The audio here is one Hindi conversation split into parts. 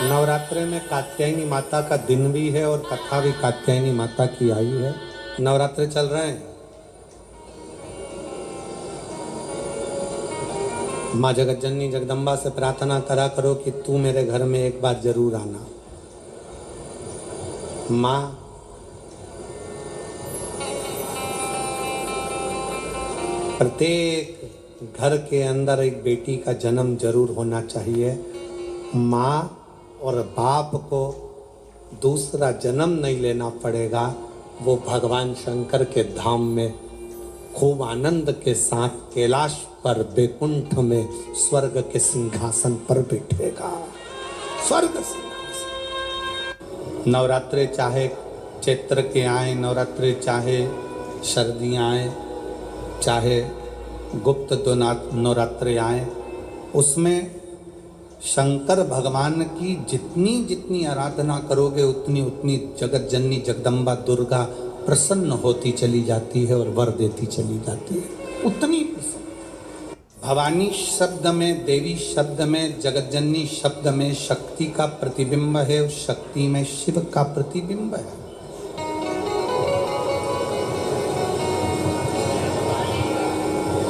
नवरात्रे में कात्यायनी माता का दिन भी है और कथा भी कात्यायनी माता की आई है। नवरात्रे चल रहे हैं। माँ जगत जननी जगदम्बा से प्रार्थना करा करो कि तू मेरे घर में एक बार जरूर आना। माँ प्रत्येक घर के अंदर एक बेटी का जन्म जरूर होना चाहिए। माँ और बाप को दूसरा जन्म नहीं लेना पड़ेगा। वो भगवान शंकर के धाम में खूब आनंद के साथ कैलाश पर बैकुंठ में स्वर्ग के सिंहासन पर बैठेगा। स्वर्ग सिंहासन। नवरात्रे चाहे चैत्र के आए, नवरात्रे चाहे सर्दियाँ आए, चाहे गुप्त नवरात्रे आए, उसमें शंकर भगवान की जितनी जितनी आराधना करोगे उतनी उतनी जगत जननी जगदम्बा दुर्गा प्रसन्न होती चली जाती है और वर देती चली जाती है। उतनी प्रसन्न। भवानी शब्द में, देवी शब्द में, जगत जननी शब्द में शक्ति का प्रतिबिंब है, उस शक्ति में शिव का प्रतिबिंब है।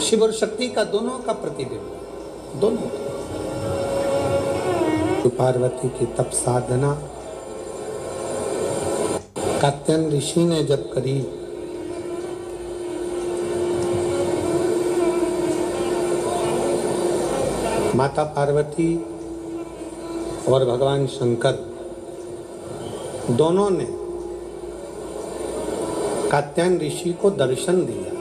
शिव और शक्ति का दोनों का प्रतिबिंब, दोनों। पार्वती की तप साधना कात्यायन ऋषि ने जब करी, माता पार्वती और भगवान शंकर दोनों ने कात्यायन ऋषि को दर्शन दिया।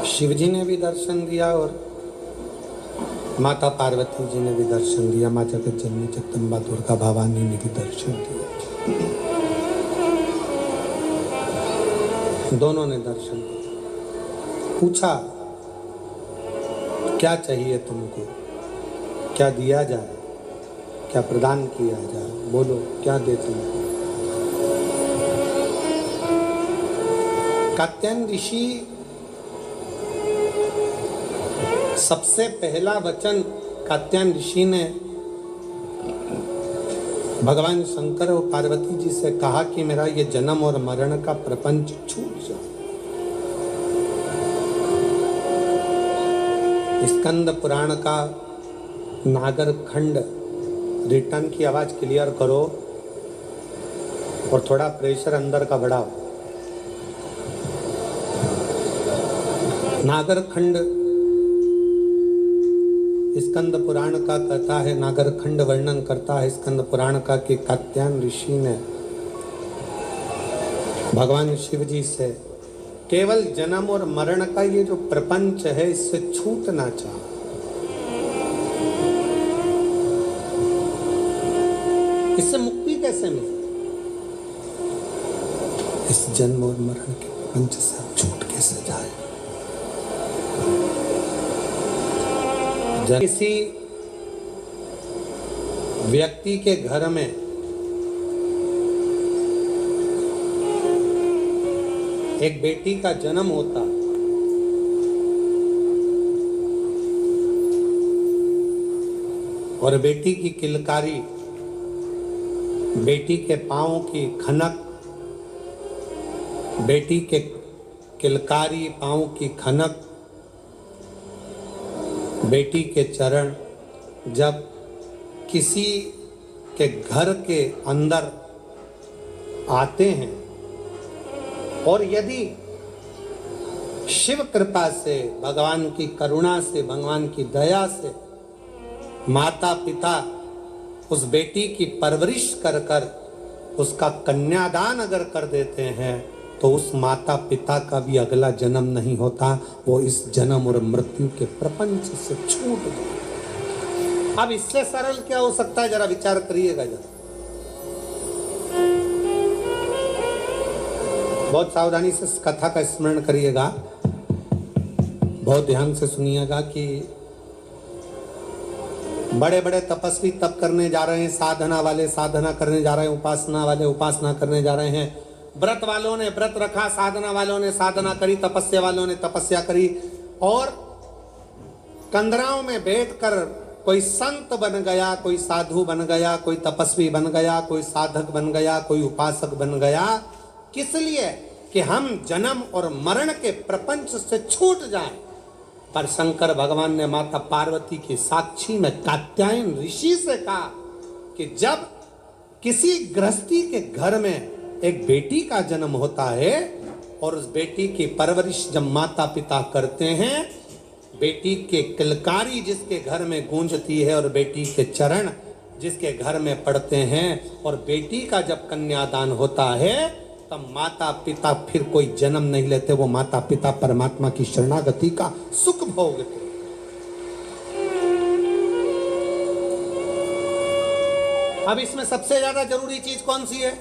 शिव जी ने भी दर्शन दिया और माता पार्वती जी ने भी दर्शन दिया। माँ जगत जननी जगदम्बा दुर्गा भवानी ने भी दर्शन दिया। दोनों ने दर्शन दिया। पूछा क्या चाहिए तुमको, क्या दिया जाए, क्या प्रदान किया जाए, बोलो क्या देते हैं। कात्यायन ऋषि सबसे पहला वचन कात्यायन ऋषि ने भगवान शंकर और पार्वती जी से कहा कि मेरा ये जन्म और मरण का प्रपंच छूट जाए। स्कंद पुराण का नागर खंड रिटर्न की आवाज क्लियर करो और थोड़ा प्रेशर अंदर का बढ़ाओ। नागर खंड स्कंद पुराण का कहता है, नागर खंड वर्णन करता है स्कंद पुराण का कि कात्यायन ऋषि ने भगवान शिव जी से केवल जन्म और मरण का ये जो प्रपंच है इससे छूटना चाहा। इससे मुक्ति कैसे मिले, इस जन्म और मरण के प्रपंच से छूट कैसे जाए। किसी व्यक्ति के घर में एक बेटी का जन्म होता और बेटी की किलकारी, बेटी के पांव की खनक, बेटी के किलकारी पांव की खनक, बेटी के चरण जब किसी के घर के अंदर आते हैं और यदि शिव कृपा से, भगवान की करुणा से, भगवान की दया से माता पिता उस बेटी की परवरिश कर कर उसका कन्यादान अगर कर देते हैं तो उस माता पिता का भी अगला जन्म नहीं होता, वो इस जन्म और मृत्यु के प्रपंच से छूट गए। अब इससे सरल क्या हो सकता है, जरा विचार करिएगा। जरा बहुत सावधानी से इस कथा का स्मरण करिएगा, बहुत ध्यान से सुनिएगा कि बड़े बड़े तपस्वी तप करने जा रहे हैं, साधना वाले साधना करने जा रहे हैं, उपासना वाले उपासना करने जा रहे हैं, व्रत वालों ने व्रत रखा, साधना वालों ने साधना करी, तपस्या वालों ने तपस्या करी, और कंदराओं में बैठकर कोई संत बन गया, कोई साधु बन गया, कोई तपस्वी बन गया, कोई साधक बन गया, कोई उपासक बन गया। किस लिए? कि हम जन्म और मरण के प्रपंच से छूट जाएं। पर शंकर भगवान ने माता पार्वती की साक्षी में कात्यायन ऋषि से कहा कि जब किसी गृहस्थी के घर में एक बेटी का जन्म होता है और उस बेटी की परवरिश जब माता पिता करते हैं, बेटी के किलकारी जिसके घर में गूंजती है और बेटी के चरण जिसके घर में पड़ते हैं, और बेटी का जब कन्यादान होता है तब माता पिता फिर कोई जन्म नहीं लेते, वो माता पिता परमात्मा की शरणागति का सुख भोगते। अब इसमें सबसे ज्यादा जरूरी चीज कौन सी है?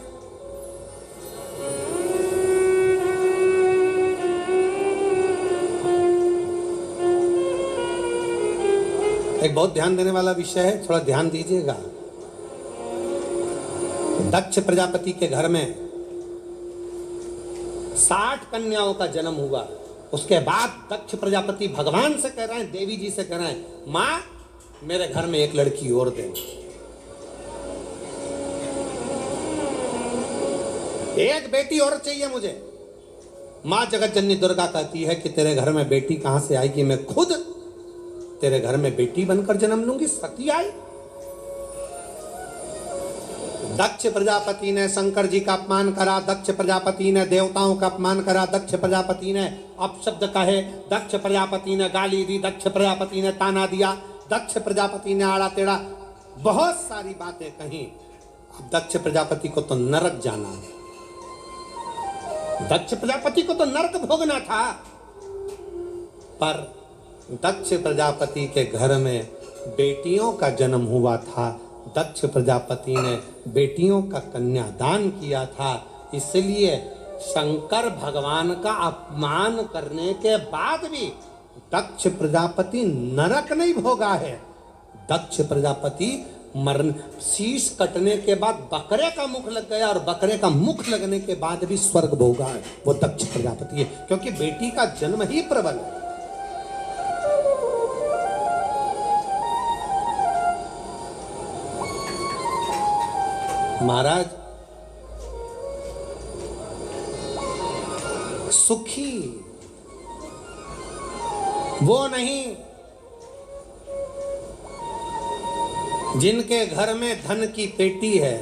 एक बहुत ध्यान देने वाला विषय है, थोड़ा ध्यान दीजिएगा। दक्ष प्रजापति के घर में 60 कन्याओं का जन्म हुआ। उसके बाद दक्ष प्रजापति भगवान से कह रहे हैं, देवी जी से कह रहे हैं, मां मेरे घर में एक लड़की और दे, एक बेटी और चाहिए मुझे। मां जगत जननी दुर्गा कहती है कि तेरे घर में बेटी कहां से आएगी, मैं खुद तेरे घर में बेटी बनकर जन्म लूंगी। सती आई। दक्ष प्रजापति ने शंकर जी का अपमान करा, दक्ष प्रजापति ने देवताओं का अपमान करा, दक्ष प्रजापति ने अपशब्द कहे, दक्ष प्रजापति ने गाली दी, दक्ष प्रजापति ने ताना दिया, दक्ष प्रजापति ने आड़ा टेढ़ा बहुत सारी बातें कही। अब दक्ष प्रजापति को तो नरक जाना है, दक्ष प्रजापति को तो नरक भोगना था। पर दक्ष प्रजापति के घर में बेटियों का जन्म हुआ था, दक्ष प्रजापति ने बेटियों का कन्यादान किया था। इसलिए शंकर भगवान का अपमान करने के बाद भी दक्ष प्रजापति नरक नहीं भोगा है। दक्ष प्रजापति मरण, शीश कटने के बाद बकरे का मुख लग गया और बकरे का मुख लगने के बाद भी स्वर्ग भोगा है, वो दक्ष प्रजापति है, क्योंकि बेटी का जन्म ही प्रबल है। महाराज, सुखी वो नहीं जिनके घर में धन की पेटी है,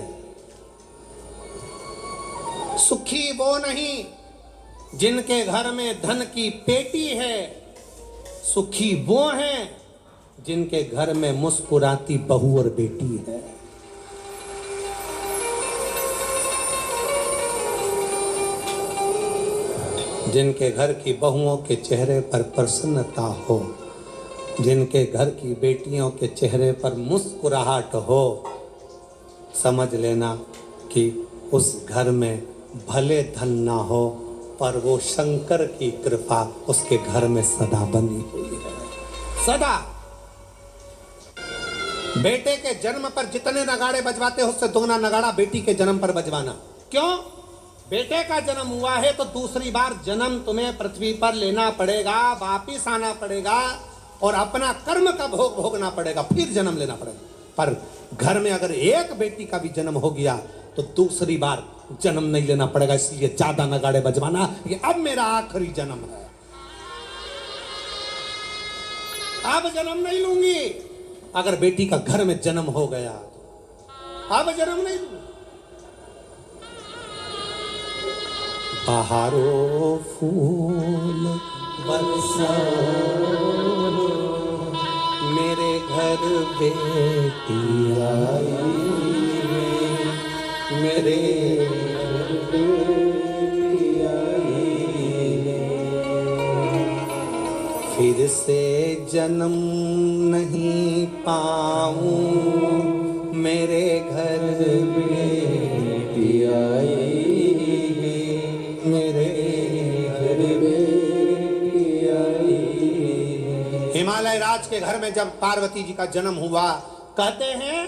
सुखी वो नहीं जिनके घर में धन की पेटी है, सुखी वो हैं जिनके घर में मुस्कुराती बहू और बेटी है। जिनके घर की बहुओं के चेहरे पर प्रसन्नता हो, जिनके घर की बेटियों के चेहरे पर मुस्कुराहट हो, समझ लेना कि उस घर में भले धन ना हो पर वो शंकर की कृपा उसके घर में सदा बनी हुई है। सदा। बेटे के जन्म पर जितने नगाड़े बजवाते हो उससे दुगना नगाड़ा बेटी के जन्म पर बजवाना। क्यों? बेटे का जन्म हुआ है तो दूसरी बार जन्म तुम्हें पृथ्वी पर लेना पड़ेगा, वापिस आना पड़ेगा और अपना कर्म का भोग भोगना पड़ेगा, फिर जन्म लेना पड़ेगा। पर घर में अगर एक बेटी का भी जन्म हो गया तो दूसरी बार जन्म नहीं लेना पड़ेगा। इसलिए ज्यादा नगाड़े बजवाना, ये अब मेरा आखिरी जन्म है, अब जन्म नहीं लूंगी। अगर बेटी का घर में जन्म हो गया अब जन्म नहीं लूंगी। बहारो फूल बरसाओ, मेरे घर बेटी आई, मेरे घर बेटी आई, फिर से जन्म नहीं पाऊं, मेरे घर बेटी आई, मेरे घर बेटी आई। हिमालय राज के घर में जब पार्वती जी का जन्म हुआ, कहते हैं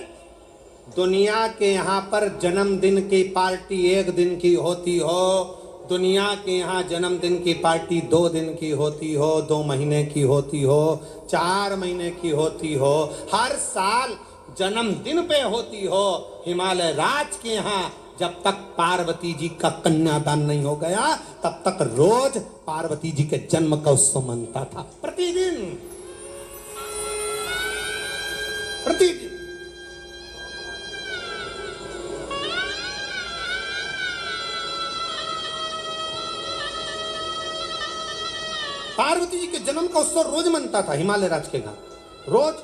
दुनिया के यहाँ पर जन्मदिन की पार्टी एक दिन की होती हो, दुनिया के यहाँ जन्मदिन की पार्टी 2 दिन की होती हो, 2 महीने की होती हो, 4 महीने की होती हो, हर साल जन्मदिन पे होती हो, हिमालय राज के यहाँ जब तक पार्वती जी का कन्यादान नहीं हो गया तब तक रोज पार्वती जी के जन्म का उत्सव मनता था। प्रतिदिन प्रतिदिन पार्वती जी के जन्म का उत्सव रोज मनता था हिमालय राज के घर, रोज।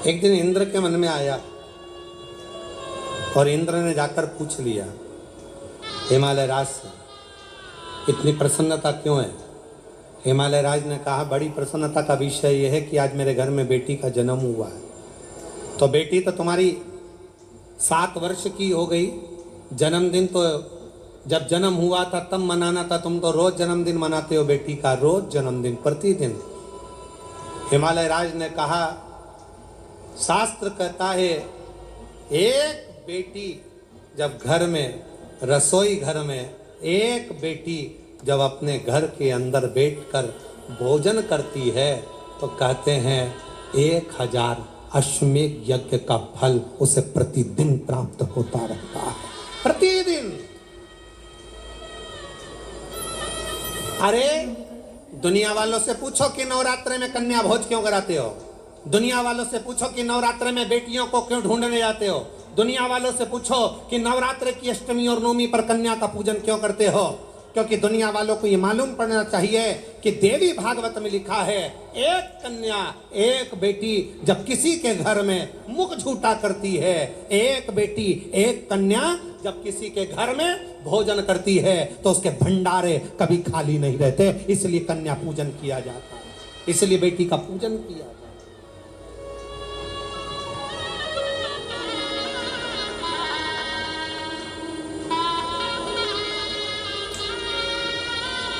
एक दिन इंद्र के मन में आया और इंद्र ने जाकर पूछ लिया हिमालय राज से, इतनी प्रसन्नता क्यों है? हिमालय राज ने कहा, बड़ी प्रसन्नता का विषय यह है कि आज मेरे घर में बेटी का जन्म हुआ है। तो बेटी तो तुम्हारी 7 वर्ष की हो गई, जन्मदिन तो जब जन्म हुआ था तब मनाना था, तुम तो रोज जन्मदिन मनाते हो बेटी का, रोज जन्मदिन, प्रतिदिन। हिमालय राज ने कहा, शास्त्र कहता है एक बेटी जब घर में, रसोई घर में एक बेटी जब अपने घर के अंदर बैठकर भोजन करती है तो कहते हैं 1000 अश्वमेध यज्ञ का फल उसे प्रतिदिन प्राप्त होता रहता है, प्रतिदिन। अरे दुनिया वालों से पूछो कि नवरात्रि में कन्या भोज क्यों कराते हो, दुनिया वालों से पूछो कि नवरात्रि में बेटियों को क्यों ढूंढने जाते हो, दुनिया वालों से पूछो कि नवरात्रि की अष्टमी और नवमी पर कन्या का पूजन क्यों करते हो। क्योंकि दुनिया वालों को ये मालूम पड़ना चाहिए कि देवी भागवत में लिखा है, एक कन्या एक बेटी जब किसी के घर में मुख झूठा करती है, एक बेटी एक कन्या जब किसी के घर में भोजन करती है तो उसके भंडारे कभी खाली नहीं रहते। इसलिए कन्या पूजन किया जाता है, इसलिए बेटी का पूजन किया जाता है।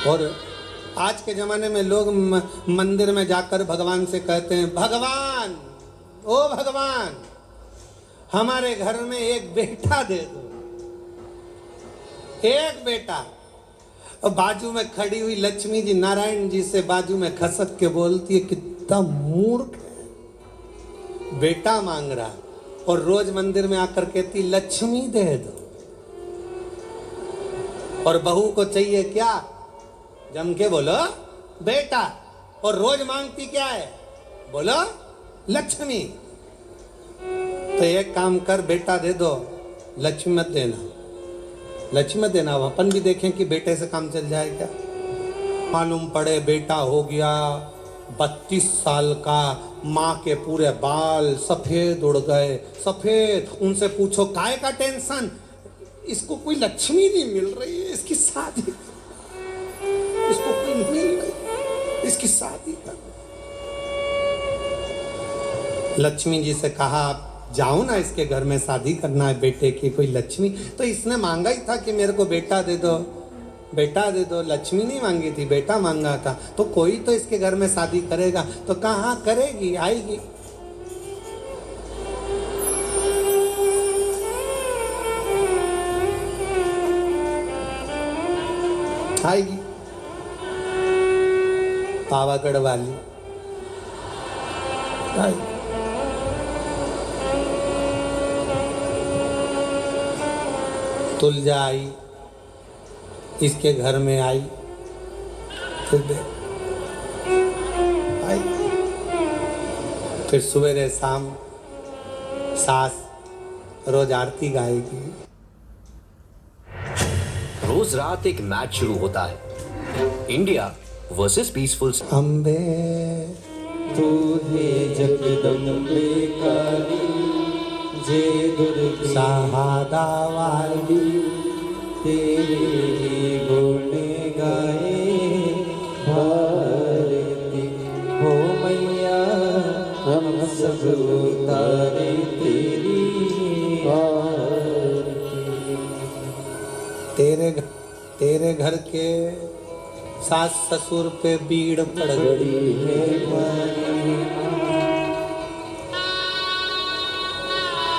और आज के ज़माने में लोग मंदिर में जाकर भगवान से कहते हैं, भगवान, ओ भगवान, हमारे घर में एक बेटा दे दो, एक बेटा। और बाजू में खड़ी हुई लक्ष्मी जी नारायण जी से बाजू में खसक के बोलती है, कितना मूर्ख है, बेटा मांग रहा। और रोज मंदिर में आकर कहती, लक्ष्मी दे दो। और बहू को चाहिए क्या? जम के बोलो बेटा। और रोज मांगती क्या है? बोलो लक्ष्मी। तो एक काम कर, बेटा दे दो, लक्ष्मी मत देना, लक्ष्मी मत देना। अपन भी देखें कि बेटे से काम चल जाए क्या। मालूम पड़े बेटा हो गया 32 साल का, माँ के पूरे बाल सफेद उड़ गए, सफेद। उनसे पूछो काय का टेंशन, इसको कोई लक्ष्मी नहीं मिल रही है, इसकी शादी, इसको कोई मिल रही, इसकी शादी कर। लक्ष्मी जी से कहा, आप जाओ ना, इसके घर में शादी करना है बेटे की। कोई लक्ष्मी, तो इसने मांगा ही था कि मेरे को बेटा दे दो, बेटा दे दो। लक्ष्मी नहीं मांगी थी, बेटा मांगा था। तो कोई तो इसके घर में शादी करेगा। तो कहाँ करेगी, आएगी। आएगी पावागढ़ वाली आएगी। तुलजा आई, इसके घर में आई, फिर आई, फिर सवेरे शाम सास रोज आरती गाएगी। रोज रात एक मैच शुरू होता है, इंडिया वर्सेस पीसफुल। अम्बे तू है जगदम्बे काली, जय दुर्गे सहादा वाली, तेरे ही गुण गाए भारती। हो मैया हम सब उतारे तेरी आरती। मेरे घर के सास ससुर पे बीड़ पड़ गई है।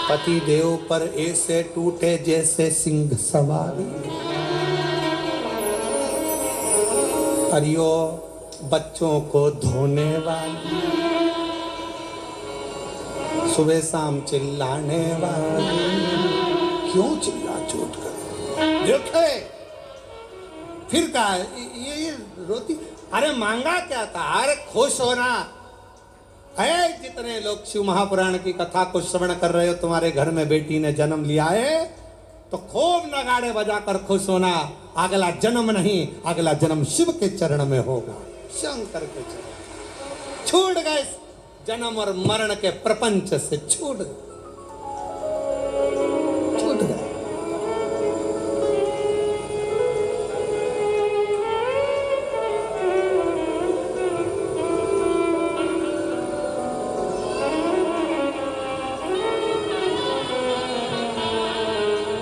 पति देव पर ऐसे टूटे जैसे सिंह सवारी। अरियो बच्चों को धोने वाली, सुबह शाम चिल्लाने वाली, क्यों चिल्ला चोट कर देखे फिर कहा ये रोती। अरे मांगा क्या था? अरे खुश होना है। जितने लोग शिव महापुराण की कथा को श्रवण कर रहे हो, तुम्हारे घर में बेटी ने जन्म लिया है तो खूब नगाड़े बजाकर खुश होना। अगला जन्म नहीं, अगला जन्म शिव के चरण में होगा, शंकर के चरण। छूट गए जन्म और मरण के प्रपंच से, छूट गए।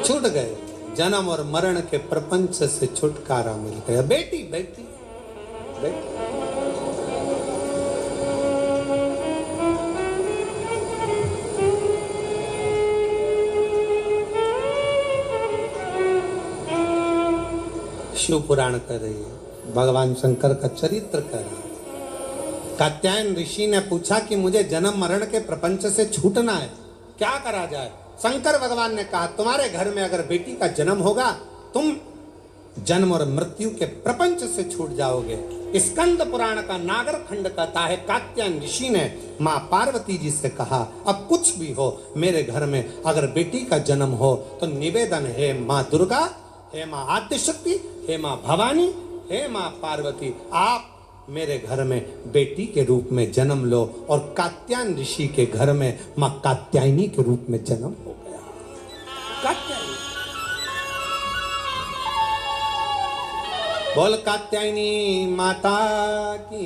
छूट गए जन्म और मरण के प्रपंच से, छुटकारा मिल गया। बेटी बेटी बेटी। शिव पुराण कर रही है, भगवान शंकर का चरित्र कर रही है। कात्यायन ऋषि ने पूछा कि मुझे जन्म मरण के प्रपंच से छूटना है, क्या करा जाए? शंकर भगवान ने कहा तुम्हारे घर में अगर बेटी का जन्म होगा, तुम जन्म और मृत्यु के प्रपंच से छूट जाओगे। स्कंद पुराण का नागर खंड कहता है, कात्यायन ऋषि ने माँ पार्वती जी से कहा अब कुछ भी हो, मेरे घर में अगर बेटी का जन्म हो तो निवेदन है माँ दुर्गा, हे माँ आद्यशक्ति, हे माँ भवानी, हे माँ पार्वती, आप मेरे घर में बेटी के रूप में जन्म लो। और कात्यायन ऋषि के घर में माँ कात्यायनी के रूप में जन्म हो गया। कात्यायनी, बोल कात्यायनी माता की।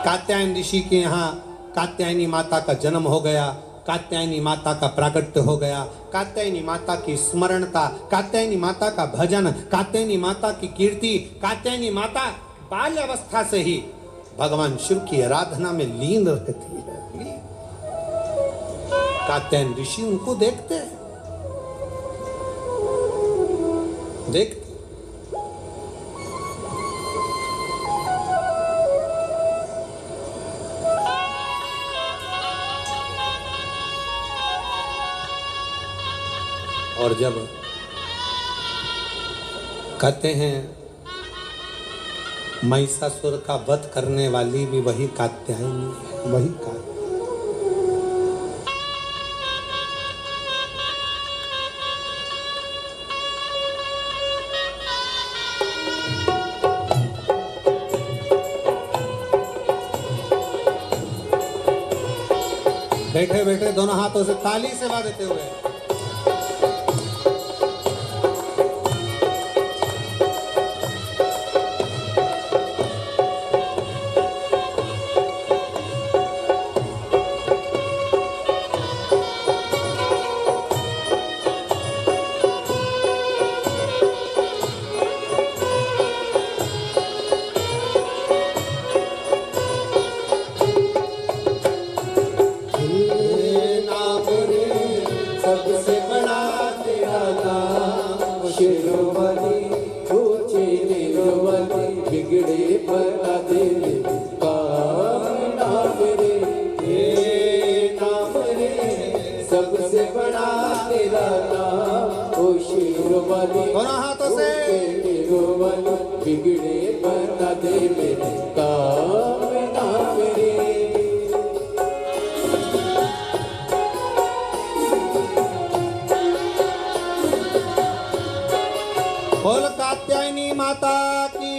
कात्यायन ऋषि के यहाँ कात्यायनी माता का जन्म हो गया, कात्यायनी माता का प्राकट्य हो गया, कात्यायनी माता की स्मरणता, कात्यायनी माता का भजन, कात्यायनी माता की कीर्ति। कात्यायनी माता बाल्य अवस्था से ही भगवान शिव की आराधना में लीन रहती है। कात्यायन ऋषि उनको देखते हैं, देखते। और जब कहते हैं महिषासुर का वध करने वाली भी वही कात्यायनी है, वही कात्यायनी। बैठे बैठे दोनों हाथों से ताली से बजाते हुए बोल कात्यायनी माता की।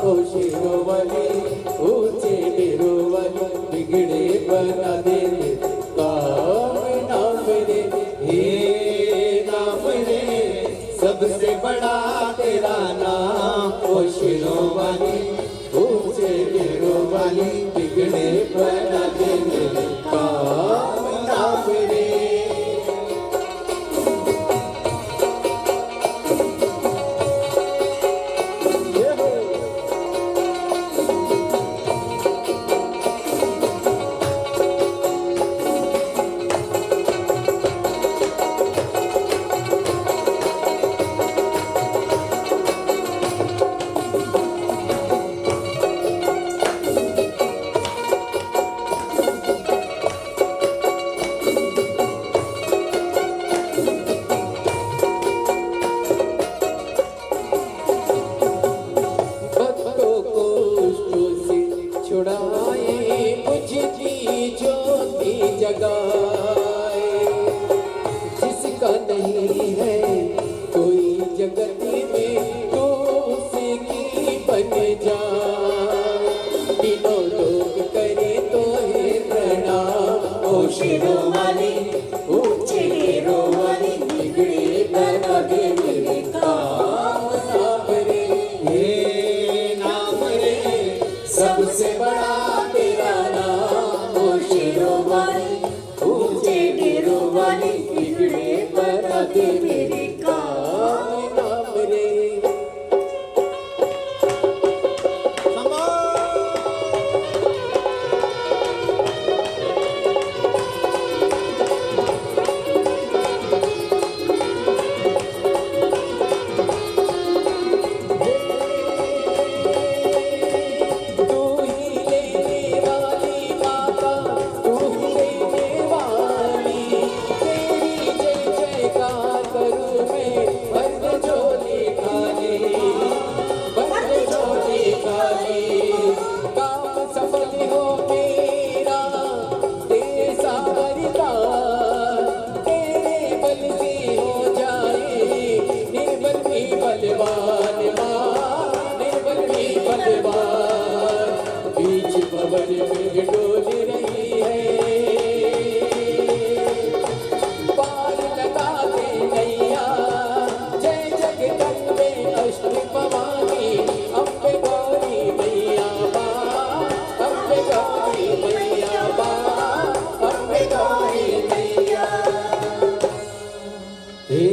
ओ शेरों वाली ऊंचे डेरों वाली बिगड़े बना दे काम नाम रे हे नाम रे सबसे बड़ा तेरा नाम ओ शेरों वाली ऊंचे डेरों वाली बिगड़े बना दे काम नाम रे। भक्तों को कष्टों से छुड़ाए बुझती ज्योति जगाए जिसका नहीं है कोई जगत में तो उसकी बन जाए तीनों लोग करे तो है प्रणाम ओ शेरों वाली ऊंचे डेरों वाली बिगड़े बना दे मेरे काम नाम रे हे नाम रे सबसे बड़ा तेरा नाम ओ शेरों वाली ऊंचे डेरों वाली बिगड़े बना दे मेरे काम नाम रे। तू ही लेने वाली माता तू ही लेने वाली तेरी जय जयकार करूं मैं बंद झोली खाली बंद झोली खाली काम सफल हो मेरा तेरे सावरता तेरे बल से हो जाए निर्बल भी बलवान माँ निर्बल भी बलवान बीच पवन में डोल रही है पार लगा दे नैया जय जगदम्बे अष्ट भवानी अम्बे गौरी मैया माँ अम्बे गौरी मैया माँ अम्बे गौरी मैया। हे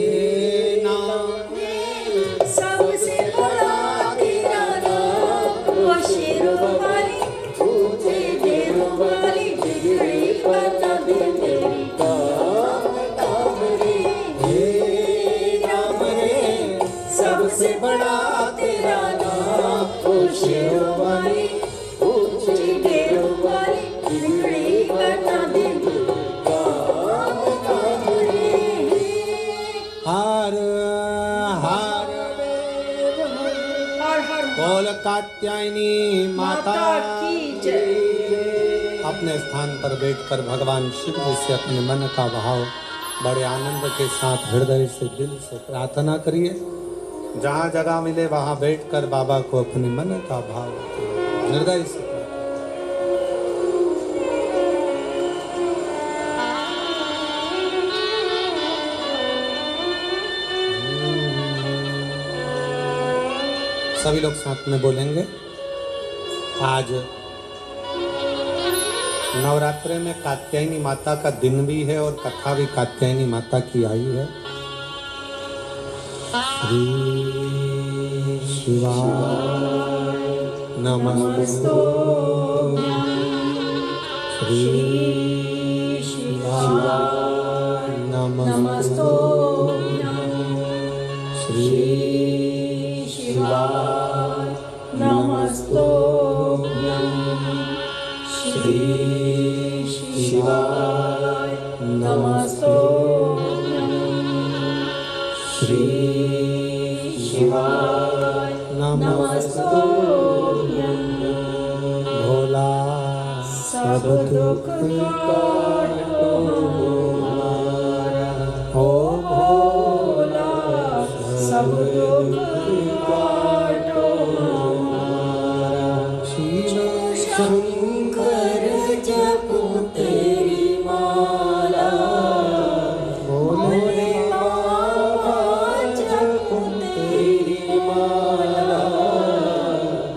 नाम सबसे बड़ा तेरा नाम वो शेरों वाली ऊंचे डेरों वाली बिगड़ी बना दे मेरी काम नाम रे हे नाम रे सबसे बड़ा तेरा नाम वो शेरों वाली ऊंचे डेरों वाली बिगड़ी बना दे मेरी काम नाम रे हार हार हर हर बोल कात्यायनी माता माता की जय। अपने स्थान पर बैठकर भगवान शिव जी से अपने मन का भाव बड़े आनंद के साथ हृदय से दिल से प्रार्थना करिए। जहाँ जगह मिले वहाँ बैठकर बाबा को अपने मन का भाव हृदय से सभी लोग साथ में बोलेंगे। आज नवरात्रे में कात्यायनी माता का दिन भी है और कथा भी कात्यायनी माता की आई है। श्री शिवाय नमः श्री शिवाय नमः श्री शिवाय नमस्तोभ्यं श्री शिवाय नमस्तोभ्यं श्री शिवाय नमस्तोभ्यं भोला सब दुख काटो ओ भोला सब दुख काटो शंकर जपूं तेरी माला भोले बाबा जपूं तेरी माला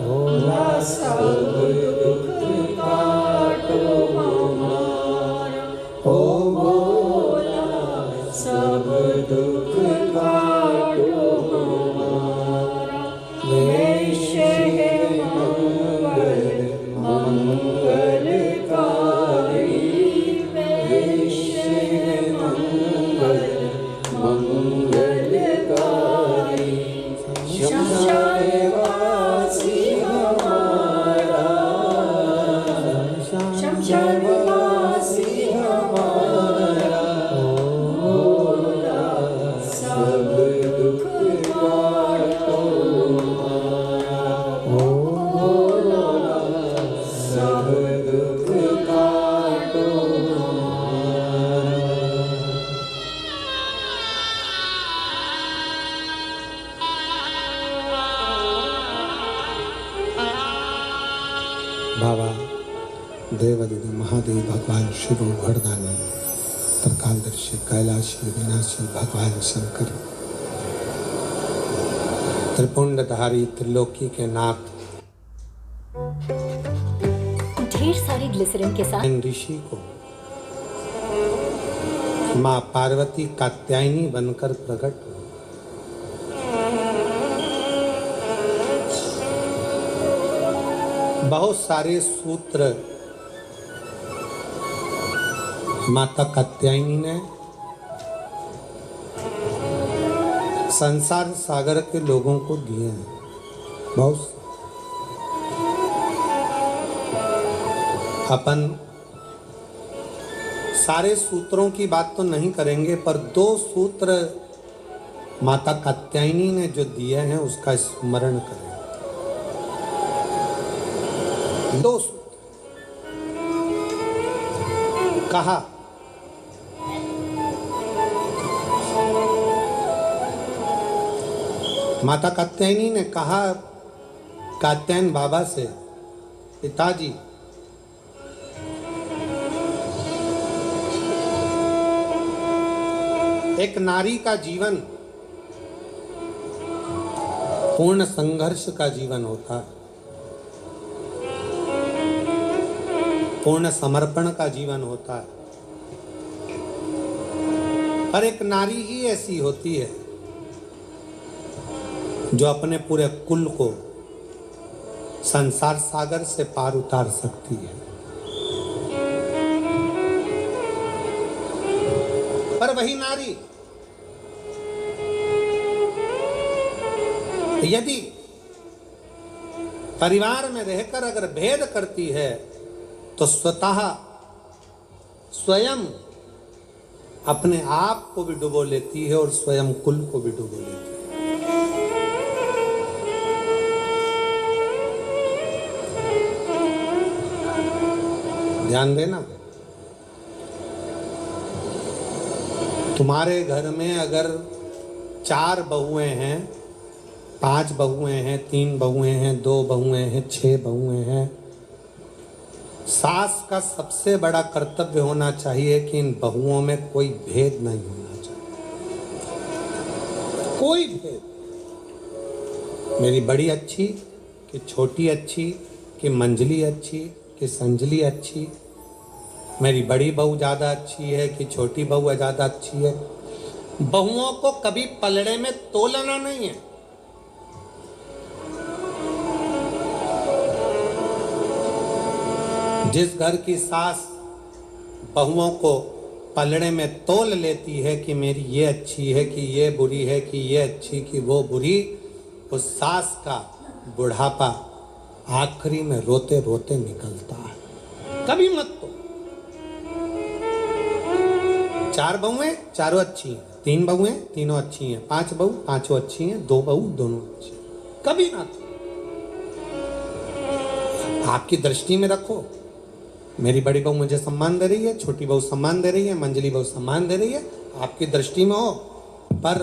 भोला सब दुख काटो हमारा ओ भोला सब दुख काटो हमारा वेश है मंगलकारी वेश है मंगलकारी शमशान वासी हमारा शमशान वासी हमारा भोला सब दुख काटो हमारा भोला सब दुख काटो हमारा। बाबा देवादिदेव महादेव भगवान शिव वरदानी त्रिकालदर्शी कैलाशी विनाशी भगवान शंकर त्रिपुंडधारी त्रिलोकी के नाथ ढेर सारे ग्लिसरीन के साथ इन ऋषि को माँ पार्वती कात्यायनी बनकर प्रकट हुई। बहुत सारे सूत्र माता कात्यायनी ने संसार सागर के लोगों को दिए हैं। बहुत अपन सारे सूत्रों की बात तो नहीं करेंगे, पर दो सूत्र माता कात्यायनी ने जो दिए हैं उसका स्मरण करें। दो सूत्र कहा, माता कात्यायनी ने कहा कात्यायन बाबा से, पिताजी एक नारी का जीवन पूर्ण संघर्ष का जीवन होता है, पूर्ण समर्पण का जीवन होता है। पर एक नारी ही ऐसी होती है जो अपने पूरे कुल को संसार सागर से पार उतार सकती है। पर वही नारी यदि परिवार में रहकर अगर भेद करती है तो स्वतः स्वयं अपने आप को भी डुबो लेती है और स्वयं कुल को भी डुबो लेती है। ध्यान देना, तुम्हारे घर में अगर 4 बहुएं हैं, 5 बहुएं हैं, 3 बहुएं हैं, 2 बहुएं हैं, 6 बहुएं हैं, सास का सबसे बड़ा कर्तव्य होना चाहिए कि इन बहुओं में कोई भेद नहीं होना चाहिए। कोई भेद, मेरी बड़ी अच्छी कि छोटी अच्छी कि मंजली अच्छी कि संजली अच्छी, मेरी बड़ी बहू ज़्यादा अच्छी है कि छोटी बहू ज़्यादा अच्छी है। बहुओं को कभी पलड़े में तोलना नहीं है। जिस घर की सास बहुओं को पलड़े में तोल लेती है कि मेरी ये अच्छी है कि ये बुरी है कि ये अच्छी कि वो बुरी, उस सास का बुढ़ापा आखिरी में रोते रोते निकलता है। कभी मत तो 4 बहुएं चारों अच्छी हैं, 3 बहुएं तीनों अच्छी हैं, 5 बहू पांचों अच्छी हैं, 2 बहू दोनों अच्छी हैं, कभी ना तो। आपकी दृष्टि में रखो, मेरी बड़ी बहू मुझे सम्मान दे रही है, छोटी बहू सम्मान दे रही है, मंजली बहू सम्मान दे रही है, आपकी दृष्टि में हो। पर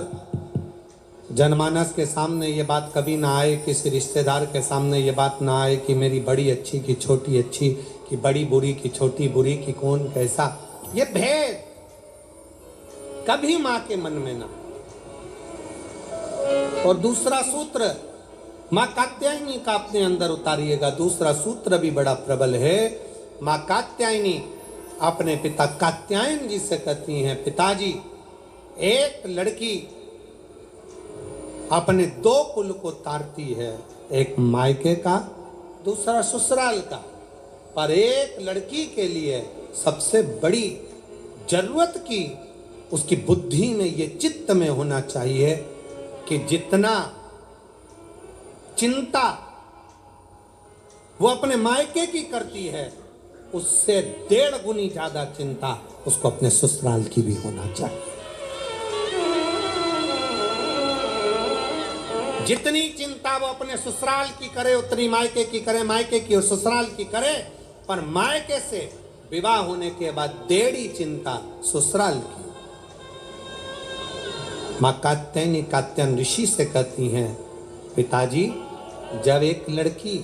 जनमानस के सामने ये बात कभी ना आए, किसी रिश्तेदार के सामने ये बात ना आए कि मेरी बड़ी अच्छी की छोटी अच्छी, कि बड़ी बुरी की छोटी बुरी, की कौन कैसा, ये भेद कभी मां के मन में ना। और दूसरा सूत्र मां कात्यायनी का अपने अंदर उतारिएगा। दूसरा सूत्र भी बड़ा प्रबल है। मां कात्यायनी अपने पिता कात्यायन जी से कहती हैं, पिताजी एक लड़की अपने दो कुल को तारती है, एक मायके का दूसरा ससुराल का, पर एक लड़की के लिए सबसे बड़ी जरूरत की उसकी बुद्धि में ये चित्त में होना चाहिए कि जितना चिंता वो अपने मायके की करती है उससे 1.5 गुनी ज्यादा चिंता उसको अपने ससुराल की भी होना चाहिए। जितनी चिंता वो अपने ससुराल की करे उतनी मायके की करे, मायके की और ससुराल की करे, पर मायके से विवाह होने के बाद 1.5 चिंता ससुराल की। मां कात्यायनी कात्यायन ऋषि से कहती हैं, पिताजी जब एक लड़की,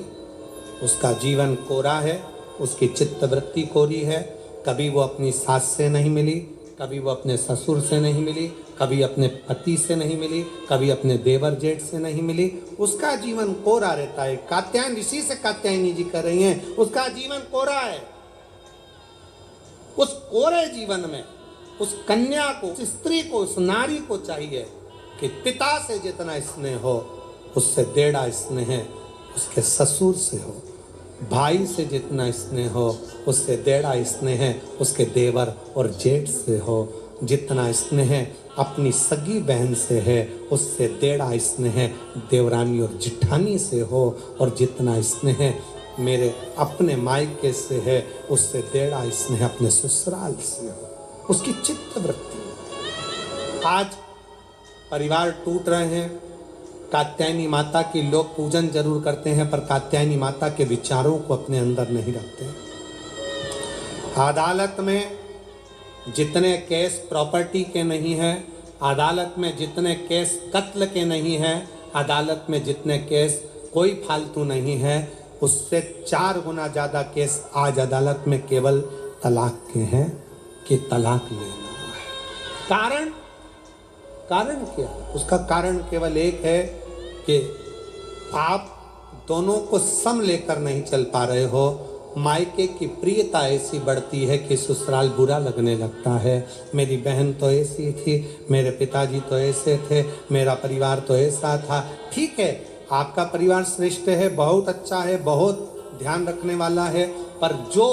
उसका जीवन कोरा है, उसकी चित्त वृत्ति कोरी है, कभी वो अपनी सास से नहीं मिली, कभी वो अपने ससुर से नहीं मिली, कभी अपने पति से नहीं मिली, कभी अपने देवर जेठ से नहीं मिली, उसका जीवन कोरा रहता है। कात्यायन ऋषि से कात्यायनी जी कर रही हैं, उसका जीवन कोरा है। उस कोरे जीवन में उस कन्या को, उस स्त्री को, उस नारी को चाहिए कि पिता से जितना स्नेह हो उससे 1.5 स्नेह उसके ससुर से हो, भाई से जितना स्नेह हो उससे 1.5 स्नेह उसके देवर और जेठ से हो, जितना स्नेह अपनी सगी बहन से है उससे 1.5 स्नेह देवरानी और जिठानी से हो, और जितना स्नेह मेरे अपने मायके से है उससे 1.5 स्नेह अपने ससुराल से हो। उसकी चित्त वृत्ति। आज परिवार टूट रहे हैं। कात्यायनी माता की लोग पूजन जरूर करते हैं, पर कात्यायनी माता के विचारों को अपने अंदर नहीं रखते। अदालत में जितने केस प्रॉपर्टी के नहीं है, अदालत में जितने केस कत्ल के नहीं है, अदालत में जितने केस कोई फालतू नहीं है, उससे 4 गुना ज़्यादा केस आज अदालत में केवल तलाक के हैं कि तलाक लेना है। कारण क्या? उसका कारण केवल एक है कि आप दोनों को सम लेकर नहीं चल पा रहे हो। मायके की प्रियता ऐसी बढ़ती है कि ससुराल बुरा लगने लगता है। मेरी बहन तो ऐसी थी, मेरे पिताजी तो ऐसे थे, मेरा परिवार तो ऐसा था। ठीक है, आपका परिवार श्रेष्ठ है, बहुत अच्छा है, बहुत ध्यान रखने वाला है, पर जो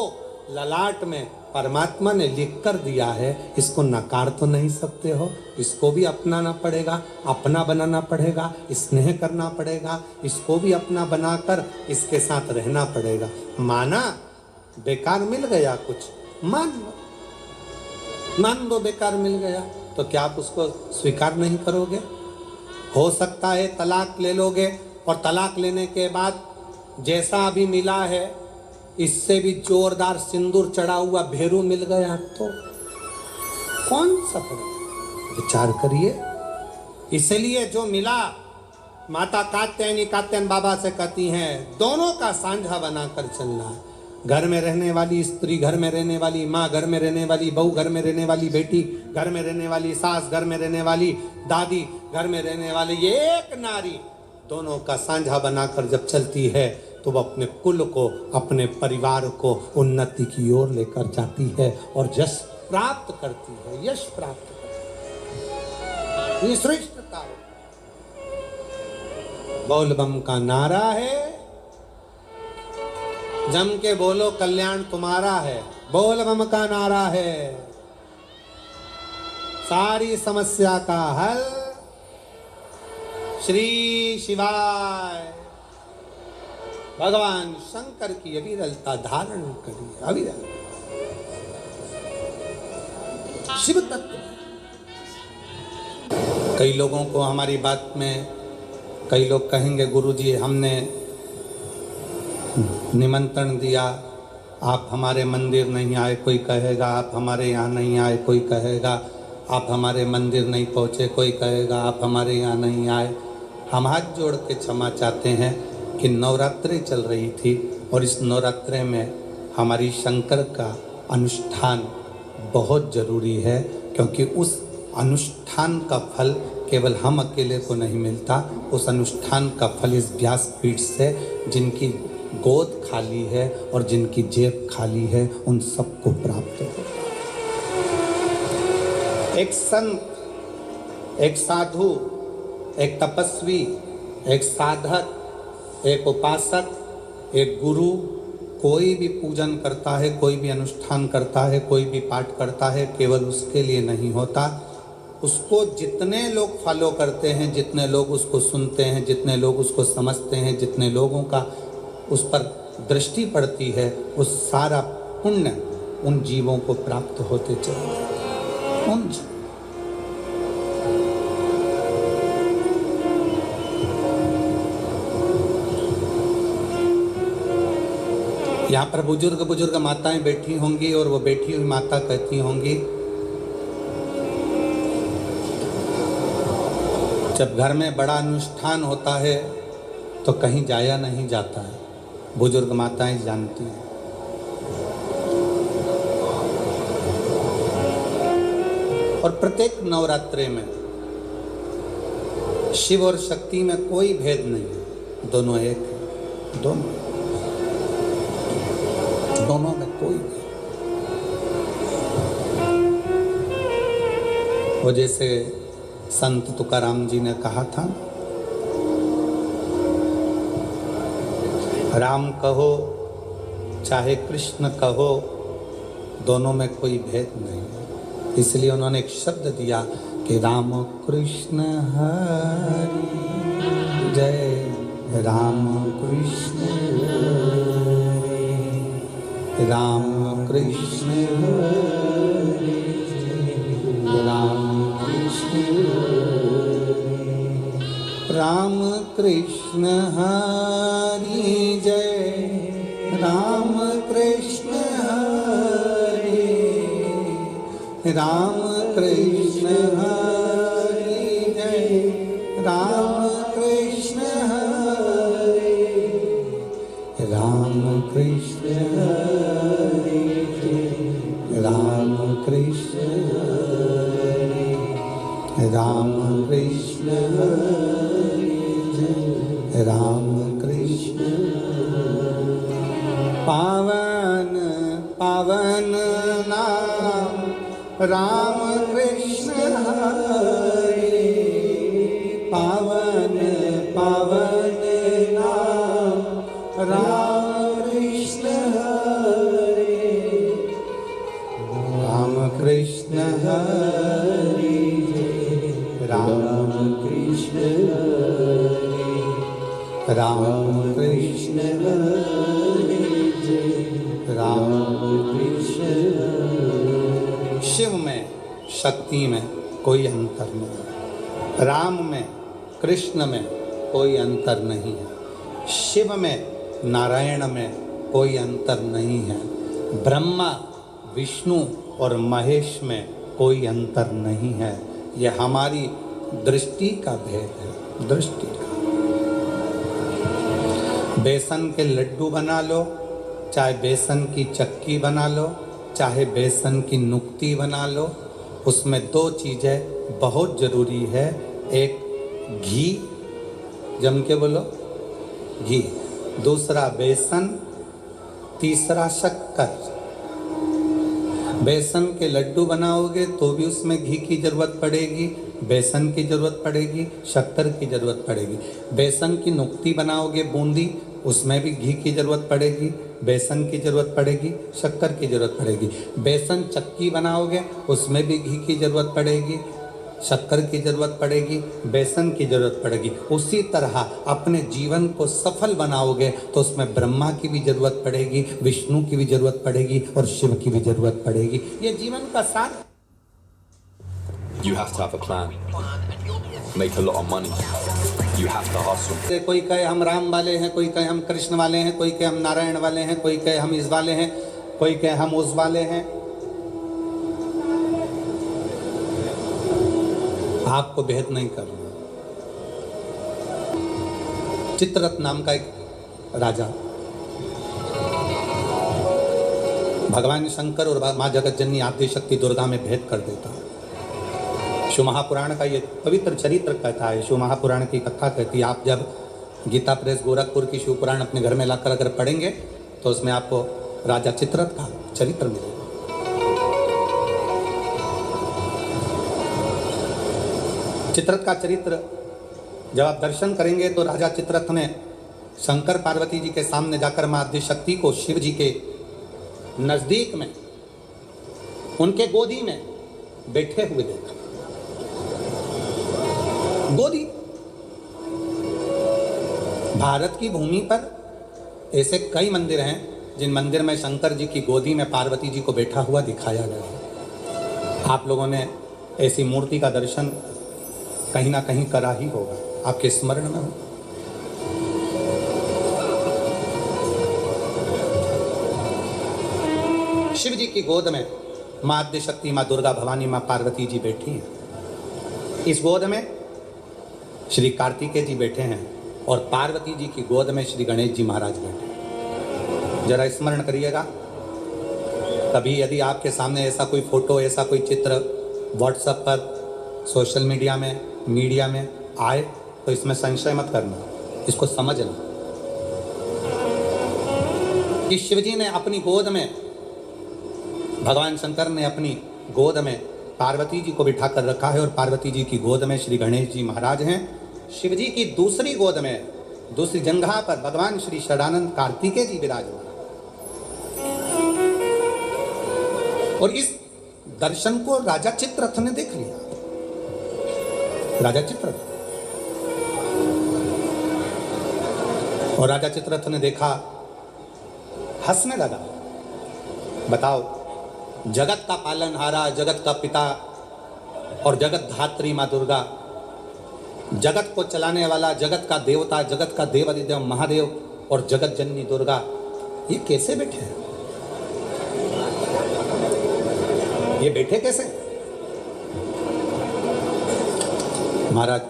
ललाट में परमात्मा ने लिख कर दिया है इसको नकार तो नहीं सकते हो। इसको भी अपनाना पड़ेगा, अपना बनाना पड़ेगा, स्नेह करना पड़ेगा, इसको भी अपना बनाकर इसके साथ रहना पड़ेगा। माना बेकार मिल गया कुछ, मान दो बेकार मिल गया, तो क्या आप उसको स्वीकार नहीं करोगे? हो सकता है तलाक ले लोगे, और तलाक लेने के बाद जैसा अभी मिला है इससे भी जोरदार सिंदूर चढ़ा हुआ भेरू मिल गया तो कौन सा फर्क? विचार करिए। इसलिए जो मिला, माता कात्यायनी कात्यायन बाबा से कहती हैं, दोनों का साझा बनाकर चलना है। घर में रहने वाली स्त्री, घर में रहने वाली माँ, घर में रहने वाली बहू, घर में रहने वाली बेटी, घर में रहने वाली सास, घर में रहने वाली दादी, घर में रहने वाली ये एक नारी, दोनों का साझा बनाकर जब चलती है तो वह अपने कुल को, अपने परिवार को उन्नति की ओर लेकर जाती है और यश प्राप्त करती है, यश प्राप्त करती है। ये श्रेष्ठता है। बोल बम का नारा है, जम के बोलो कल्याण तुम्हारा है। बोल बम का नारा है, सारी समस्या का हल श्री शिवाय भगवान शंकर की अविरलता धारण करिए। अविरल शिव तत्व। कई लोगों को हमारी बात में कई लोग कहेंगे, गुरुजी हमने निमंत्रण दिया, आप हमारे मंदिर नहीं आए, कोई कहेगा आप हमारे यहाँ नहीं आए, कोई कहेगा आप हमारे मंदिर नहीं पहुँचे, कोई कहेगा आप हमारे यहाँ नहीं आए। हम हाथ जोड़ के क्षमा चाहते हैं कि नवरात्रि चल रही थी और इस नवरात्रि में हमारी शंकर का अनुष्ठान बहुत ज़रूरी है, क्योंकि उस अनुष्ठान का फल केवल हम अकेले को नहीं मिलता। उस अनुष्ठान का फल इस व्यासपीठ से जिनकी गोद खाली है और जिनकी जेब खाली है उन सबको प्राप्त होता है। एक संत, एक साधु, एक तपस्वी, एक साधक, एक उपासक, एक गुरु कोई भी पूजन करता है, कोई भी अनुष्ठान करता है, कोई भी पाठ करता है, केवल उसके लिए नहीं होता। उसको जितने लोग फॉलो करते हैं, जितने लोग उसको सुनते हैं, जितने लोग उसको समझते हैं, जितने लोगों का उस पर दृष्टि पड़ती है, वो सारा पुण्य उन जीवों को प्राप्त होते चले जाते। उन यहाँ पर बुजुर्ग माताएं बैठी होंगी और वो बैठी हुई माता कहती होंगी, जब घर में बड़ा अनुष्ठान होता है तो कहीं जाया नहीं जाता है। बुजुर्ग माताएं जानती हैं। और प्रत्येक नवरात्रि में शिव और शक्ति में कोई भेद नहीं है, दोनों एक है, दोनों में कोई भेद। वो जैसे संत तुकाराम जी ने कहा था, राम कहो चाहे कृष्ण कहो, दोनों में कोई भेद नहीं है। इसलिए उन्होंने एक शब्द दिया कि राम कृष्ण हरि जय, राम कृष्ण हरि, राम कृष्ण हरि जय, राम कृष्ण हरि, राम कृष्ण हरि जय, राम कृष्ण हरि, राम कृष्ण हरि जय, राम कृष्ण हरि, राम कृष्ण हरि जय, राम कृष्ण हरि, राम कृष्ण हरि जय, राम कृष्ण हरि। पावन पावन नाम राम कृष्ण हरि, पावन पावन नाम राम कृष्ण हरि, राम कृष्ण हरि जय, राम कृष्ण हरि, राम कृष्ण हरि जय, राम कृष्ण हरि। शिव में शक्ति में कोई अंतर नहीं, राम में कृष्ण में कोई अंतर नहीं है, शिव में नारायण में कोई अंतर नहीं है, ब्रह्मा विष्णु और महेश में कोई अंतर नहीं है। यह हमारी दृष्टि का भेद है, दृष्टि का। बेसन के लड्डू बना लो, चाहे बेसन की चक्की बना लो, चाहे बेसन की नुक्ती बना लो, उसमें दो चीज़ें बहुत ज़रूरी है। एक घी, जम के बोलो घी, दूसरा बेसन, तीसरा शक्कर। बेसन के लड्डू बनाओगे तो भी उसमें घी की ज़रूरत पड़ेगी, बेसन की ज़रूरत पड़ेगी, शक्कर की ज़रूरत पड़ेगी। बेसन की नुक्ती बनाओगे बूंदी, उसमें भी घी की ज़रूरत पड़ेगी, बेसन की ज़रूरत पड़ेगी, शक्कर की ज़रूरत पड़ेगी। बेसन चक्की बनाओगे उसमें भी घी की ज़रूरत पड़ेगी, शक्कर की ज़रूरत पड़ेगी, बेसन की ज़रूरत पड़ेगी। उसी तरह अपने जीवन को सफल बनाओगे तो उसमें ब्रह्मा की भी ज़रूरत पड़ेगी, विष्णु की भी ज़रूरत पड़ेगी और शिव की भी ज़रूरत पड़ेगी। ये जीवन का साथ। You have to have a plan. Make a lot of money. You have to hustle. कोई कहे हम राम वाले हैं, कोई कहे हम कृष्ण वाले हैं, कोई कहे हम नारायण वाले हैं, कोई कहे हम इस वाले हैं, कोई कहे हम उस वाले हैं। आपको भेद नहीं करना। चित्ररथ नाम का एक राजा भगवान शंकर और माँ जगत जननी आद्य शक्ति दुर्गा में भेद कर देता है। शिव महापुराण का ये पवित्र चरित्र कहता है, शिव महापुराण की कथा कहती है। आप जब गीता प्रेस गोरखपुर की शिव पुराण अपने घर में लाकर अगर पढ़ेंगे तो उसमें आपको राजा चित्ररथ का चरित्र मिलेगा। चित्ररथ का चरित्र जब आप दर्शन करेंगे तो राजा चित्ररथ ने शंकर पार्वती जी के सामने जाकर मां आद्यशक्ति को शिव जी के नजदीक में उनके गोदी में बैठे हुए देखा। गोदी, भारत की भूमि पर ऐसे कई मंदिर हैं जिन मंदिर में शंकर जी की गोदी में पार्वती जी को बैठा हुआ दिखाया गया। आप लोगों ने ऐसी मूर्ति का दर्शन कहीं ना कहीं करा ही होगा, आपके स्मरण में हो। शिव जी की गोद में मां आद्यशक्ति, मां दुर्गा भवानी, मां पार्वती जी बैठी हैं। इस गोद में श्री कार्तिकेय जी बैठे हैं और पार्वती जी की गोद में श्री गणेश जी महाराज बैठे हैं। जरा स्मरण करिएगा, कभी यदि आपके सामने ऐसा कोई फोटो, ऐसा कोई चित्र व्हाट्सएप पर, सोशल मीडिया में आए तो इसमें संशय मत करना, इसको समझना कि शिव जी ने अपनी गोद में, भगवान शंकर ने अपनी गोद में पार्वती जी को बिठा कर रखा है और पार्वती जी की गोद में श्री गणेश जी महाराज हैं। शिव जी की दूसरी गोद में, दूसरी जंघा पर भगवान श्री षडानंद कार्तिकेय जी विराजमान। और इस दर्शन को राजा चित्ररथ ने देख लिया। राजा चित्ररथ, और राजा चित्ररथ ने देखा, हंसने लगा। बताओ, जगत का पालनहारा, जगत का पिता और जगत धात्री मां दुर्गा, जगत को चलाने वाला, जगत का देवता, जगत का देवाधिदेव महादेव और जगत जननी दुर्गा, ये कैसे बैठे हैं? ये बैठे कैसे? महाराज,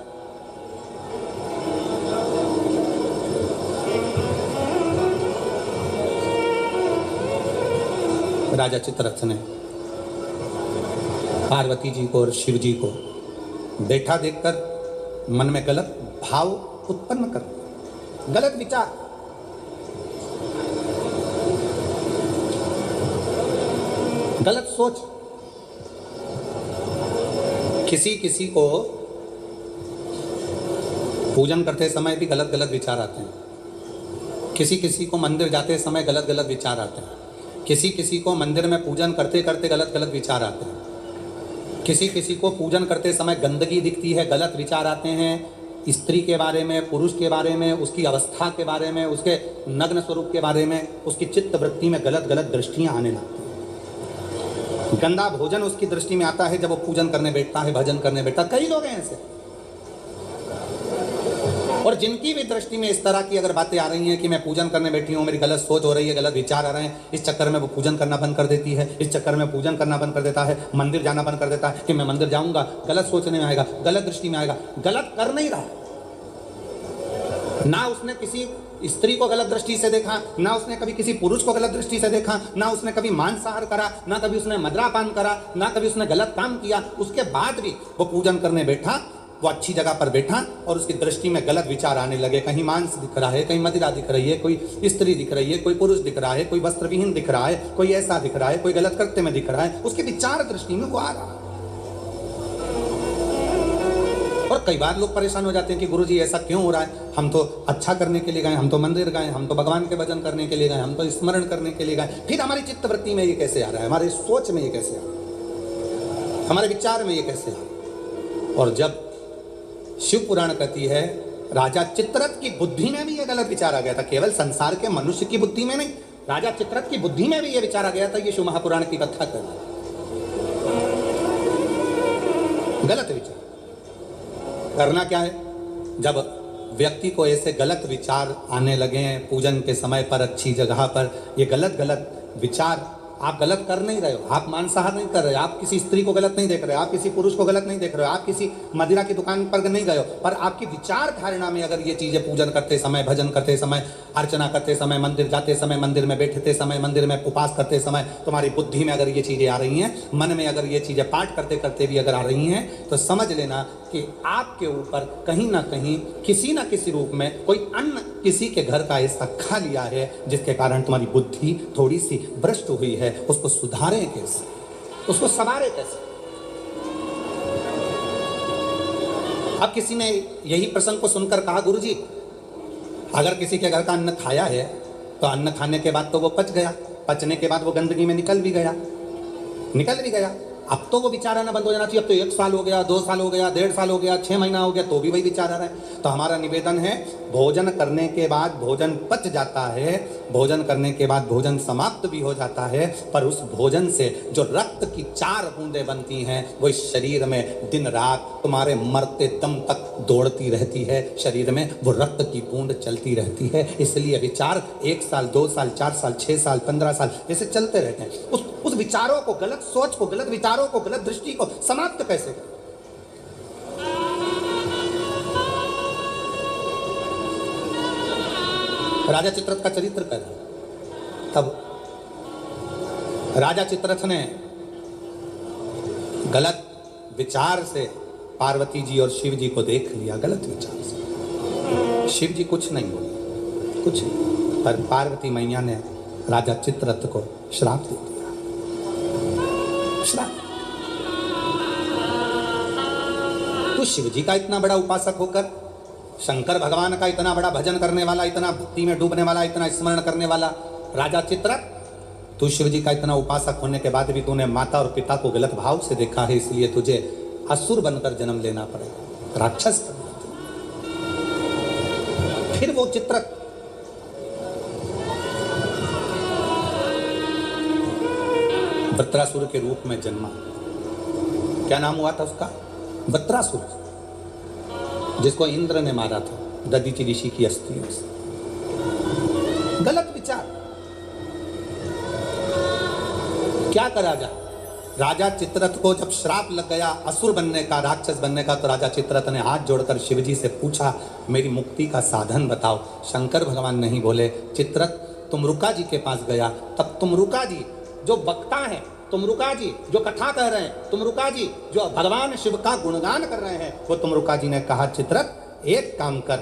राजा चित्ररथ ने पार्वती जी को और शिव जी को बैठा देखकर मन में गलत भाव उत्पन्न कर, गलत विचार, गलत सोच। किसी किसी को पूजन करते समय भी गलत गलत विचार आते हैं। किसी किसी को मंदिर जाते समय गलत गलत विचार आते हैं। किसी किसी को मंदिर में पूजन करते करते गलत गलत विचार आते हैं। किसी किसी को पूजन करते समय गंदगी दिखती है, गलत विचार आते हैं। स्त्री के बारे में, पुरुष के बारे में, उसकी अवस्था के बारे में, उसके नग्न स्वरूप के बारे में, उसकी चित्त वृत्ति में गलत गलत दृष्टियां आने लगती हैं। गंदा भोजन उसकी दृष्टि में आता है जब वो पूजन करने बैठता है, भजन करने बैठता है। कई लोग हैं ऐसे, और जिनकी भी दृष्टि में इस तरह की अगर बातें आ रही हैं कि मैं पूजन करने बैठी हूँ, मेरी गलत सोच हो रही है, गलत विचार आ रहे हैं, इस चक्कर में वो पूजन करना बंद कर देती है, इस चक्कर में पूजन करना बंद कर देता है, मंदिर जाना बंद कर देता है कि मैं मंदिर जाऊंगा, गलत सोचने में आएगा, गलत दृष्टि में आएगा। गलत कर नहीं रहा, ना उसने किसी स्त्री को गलत दृष्टि से देखा, ना उसने कभी किसी पुरुष को गलत दृष्टि से देखा, ना उसने कभी मांसाहार करा, ना कभी उसने मदिरापान करा, ना कभी उसने गलत काम किया। उसके बाद भी वो पूजन करने बैठा, वो अच्छी जगह पर बैठा और उसकी दृष्टि में गलत विचार आने लगे। कहीं मांस दिख रहा है, कहीं मदिरा दिख रही है, कोई स्त्री दिख रही है, कोई पुरुष दिख रहा है, कोई वस्त्रविहीन दिख रहा है, कोई ऐसा दिख रहा है, कोई गलत कृत्य में दिख रहा है, उसके विचार दृष्टि में वो आ रहा है। और कई बार लोग परेशान हो जाते हैं कि गुरुजी ऐसा क्यों हो रहा है? हम तो अच्छा करने के लिए गए, हम तो मंदिर गए, हम तो भगवान के भजन करने के लिए गए, हम तो स्मरण करने के लिए गए, फिर हमारी चित्तवृत्ति में ये कैसे आ रहा है, हमारी सोच में ये कैसे आ रहा है, हमारे विचार में ये कैसे आ रहा है? और जब शिव पुराण कहती है राजा चित्ररथ की बुद्धि में भी ये गलत विचार आ गया था, केवल संसार के मनुष्य की बुद्धि में नहीं, राजा चित्ररथ की बुद्धि में भी ये विचार आ गया था, ये शिव महापुराण की कथा कर रहा है। गलत विचार करना क्या है? जब व्यक्ति को ऐसे गलत विचार आने लगे हैं पूजन के समय पर, अच्छी जगह पर, ये गलत गलत विचार आप गलत कर नहीं रहे हो, आप मांसाहार नहीं कर रहे हो, आप किसी स्त्री को गलत नहीं देख रहे हो, आप किसी पुरुष को गलत नहीं देख रहे हो, आप किसी मदिरा की दुकान पर नहीं गए हो, पर आपकी विचार धारणा में अगर ये चीज़ें पूजन करते समय, भजन करते समय, अर्चना करते समय, मंदिर जाते समय, मंदिर में बैठते समय, मंदिर में उपास करते समय तुम्हारी बुद्धि में अगर ये चीज़ें आ रही हैं, मन में अगर ये चीज़ें पाठ करते करते भी अगर आ रही हैं, तो समझ लेना कि आपके ऊपर कहीं ना कहीं किसी ना किसी रूप में कोई अन्न किसी के घर का ऐसा खा लिया है जिसके कारण तुम्हारी बुद्धि थोड़ी सी भ्रष्ट हुई है। उसको सुधारें कैसे, उसको संवारें कैसे? अब किसी ने यही प्रसंग को सुनकर कहा, गुरुजी अगर किसी के घर का अन्न खाया है तो अन्न खाने के बाद तो वो पच गया, पचने के बाद वो गंदगी में निकल भी गया। अब तो वो विचार आना बंद हो जाना चाहिए। अब तो 1 साल हो गया, 2 साल हो गया, 1.5 साल हो गया, 6 महीना हो गया, तो भी वही विचार आ रहा है। तो हमारा निवेदन है, भोजन करने के बाद भोजन पच जाता है, भोजन करने के बाद भोजन समाप्त भी हो जाता है, पर उस भोजन से जो रक्त की 4 बूंदें बनती हैं वो इस शरीर में दिन रात तुम्हारे मरते दम तक दौड़ती रहती है, शरीर में वो रक्त की बूंद चलती रहती है। इसलिए विचार 1 साल, 2 साल, 4 साल, 6 साल, 15 साल जैसे चलते रहते हैं। उस विचारों को, गलत सोच को, गलत विचारों को, गलत दृष्टि को समाप्त कैसे करें? राजा चित्ररथ का चरित्र कर, तब राजा चित्ररथ ने गलत विचार से पार्वती जी और शिव जी को देख लिया। गलत विचार से शिव जी कुछ नहीं बोले, कुछ नहीं, पर पार्वती मैया ने राजा चित्ररथ को श्राप दे दिया। श्राप। तो शिव जी का इतना बड़ा उपासक होकर, शंकर भगवान का इतना बड़ा भजन करने वाला, इतना भक्ति में डूबने वाला, इतना स्मरण करने वाला राजा चित्ररथ, तू शिव जी का इतना उपासक होने के बाद भी तूने माता और पिता को गलत भाव से देखा है, इसलिए तुझे असुर बनकर जन्म लेना पड़ेगा, राक्षस बनना। फिर वो चित्ररथ वृत्रासुर के रूप में जन्मा। क्या नाम हुआ था उसका? वृत्रासुर, जिसको इंद्र ने मारा था दधीचि ऋषि की अस्थियों से। गलत विचार। क्या करा जाए? राजा चित्ररथ को जब श्राप लग गया असुर बनने का, राक्षस बनने का, तो राजा चित्ररथ ने हाथ जोड़कर शिवजी से पूछा, मेरी मुक्ति का साधन बताओ। शंकर भगवान नहीं बोले। चित्ररथ तुम रुका जी के पास गया, तब तुम रुका जी जो वक्ता है, तुम रुका जी जो कथा कह रहे हैं, तुम रुका जी जो भगवान शिव का गुणगान कर रहे हैं, वो तुम रुका जी ने कहा, चित्ररथ एक काम कर,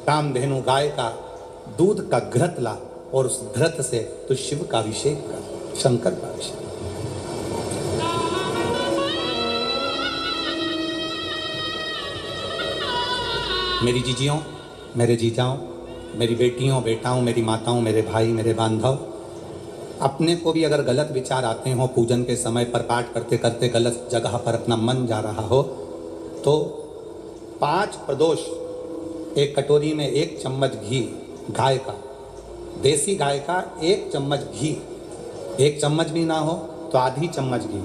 कामधेनु गाय का दूध का घृत ला और उस घृत से तू शिव का अभिषेक कर, शंकर का अभिषेक। मेरी जीजियों, मेरे जीजाओं, मेरी बेटियों, बेटाओं, मेरी माताओं, मेरे भाई, मेरे बांधव, अपने को भी अगर गलत विचार आते हो, पूजन के समय पर पाठ करते करते गलत जगह पर अपना मन जा रहा हो, तो 5 प्रदोष एक कटोरी में 1 चम्मच घी, गाय का, देसी गाय का 1 चम्मच घी, 1 चम्मच भी ना हो तो आधी चम्मच घी,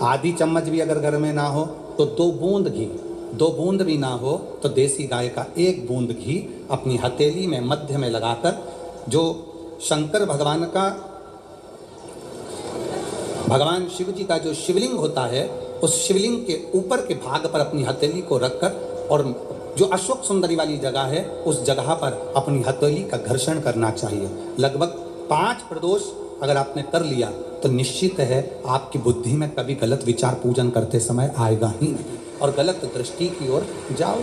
आधी चम्मच भी अगर घर में ना हो तो 2 बूंद घी, 2 बूंद भी ना हो तो देसी गाय का 1 बूंद घी अपनी हथेली में मध्य में लगाकर, जो शंकर भगवान का, भगवान शिव जी का जो शिवलिंग होता है, उस शिवलिंग के ऊपर के भाग पर अपनी हथेली को रखकर, और जो अशोक सुंदरी वाली जगह है उस जगह पर अपनी हथेली का घर्षण करना चाहिए। लगभग 5 प्रदोष अगर आपने कर लिया तो निश्चित है आपकी बुद्धि में कभी गलत विचार पूजन करते समय आएगा ही नहीं, और गलत दृष्टि की ओर जाओ।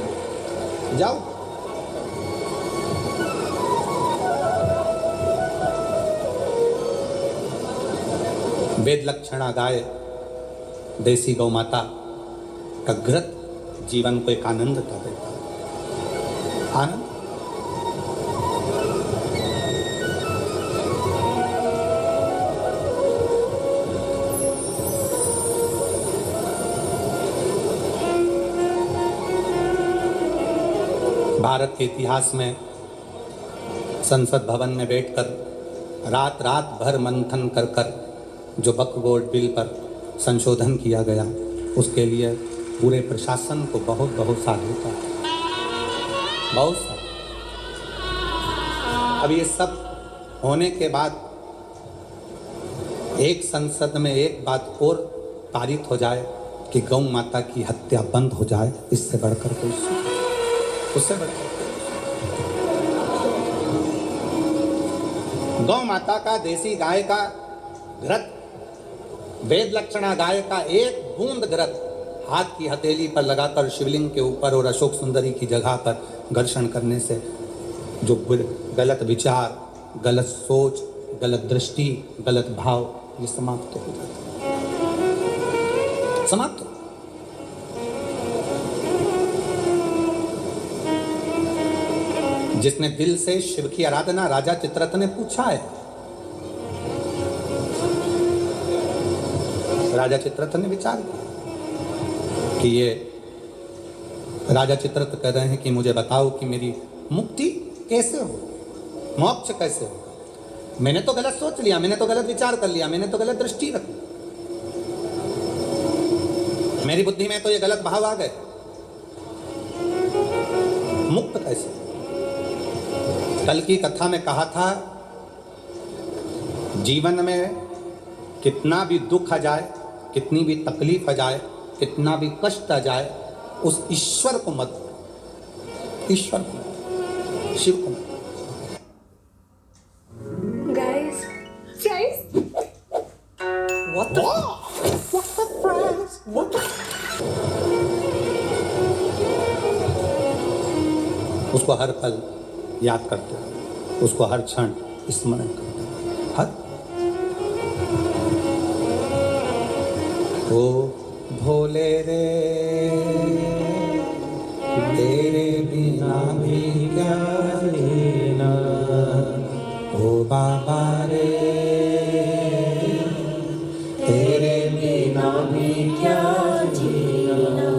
वेद लक्षणा गाय, देसी गौ माता का घृत जीवन को एक आनंदता देता है। आनंद। भारत के इतिहास में संसद भवन में बैठकर रात भर मंथन कर जो वक्फ बोर्ड बिल पर संशोधन किया गया, उसके लिए पूरे प्रशासन को बहुत साधुता, बहुत सारा। अब ये सब होने के बाद एक संसद में एक बात और पारित हो जाए कि गौ माता की हत्या बंद हो जाए, इससे बढ़कर कोई उससे बढ़कर गौ माता का, देसी गाय का घृत, वेद लक्षणा गाय का एक बूंद घृत हाथ की हथेली पर लगाकर शिवलिंग के ऊपर और अशोक सुंदरी की जगह पर घर्षण करने से जो गलत विचार, गलत सोच, गलत दृष्टि, गलत भाव, ये समाप्त हो जाता है, समाप्त। जिसने दिल से शिव की आराधना, राजा चित्ररथ ने पूछा है, राजा चित्ररथ ने विचार किया कि ये राजा चित्ररथ कह रहे हैं कि मुझे बताओ कि मेरी मुक्ति कैसे हो, मोक्ष कैसे हो। मैंने तो गलत सोच लिया, मैंने तो गलत विचार कर लिया, मैंने तो गलत दृष्टि रखी, मेरी बुद्धि में तो ये गलत भाव आ गए, मुक्त कैसे। कल की कथा में कहा था, जीवन में कितना भी दुख आ जाए, कितनी भी तकलीफ आ जाए, कितना भी कष्ट आ जाए, उस ईश्वर को मत, ईश्वर को, शिव को मत। What the prize? What the... उसको हर पल याद करते हैं, उसको हर क्षण स्मरण करते हैं, हर। ओ भोले रे, तेरे बिना भी क्या जीना, ओ बाबा रे, तेरे बिना भी क्या जीना।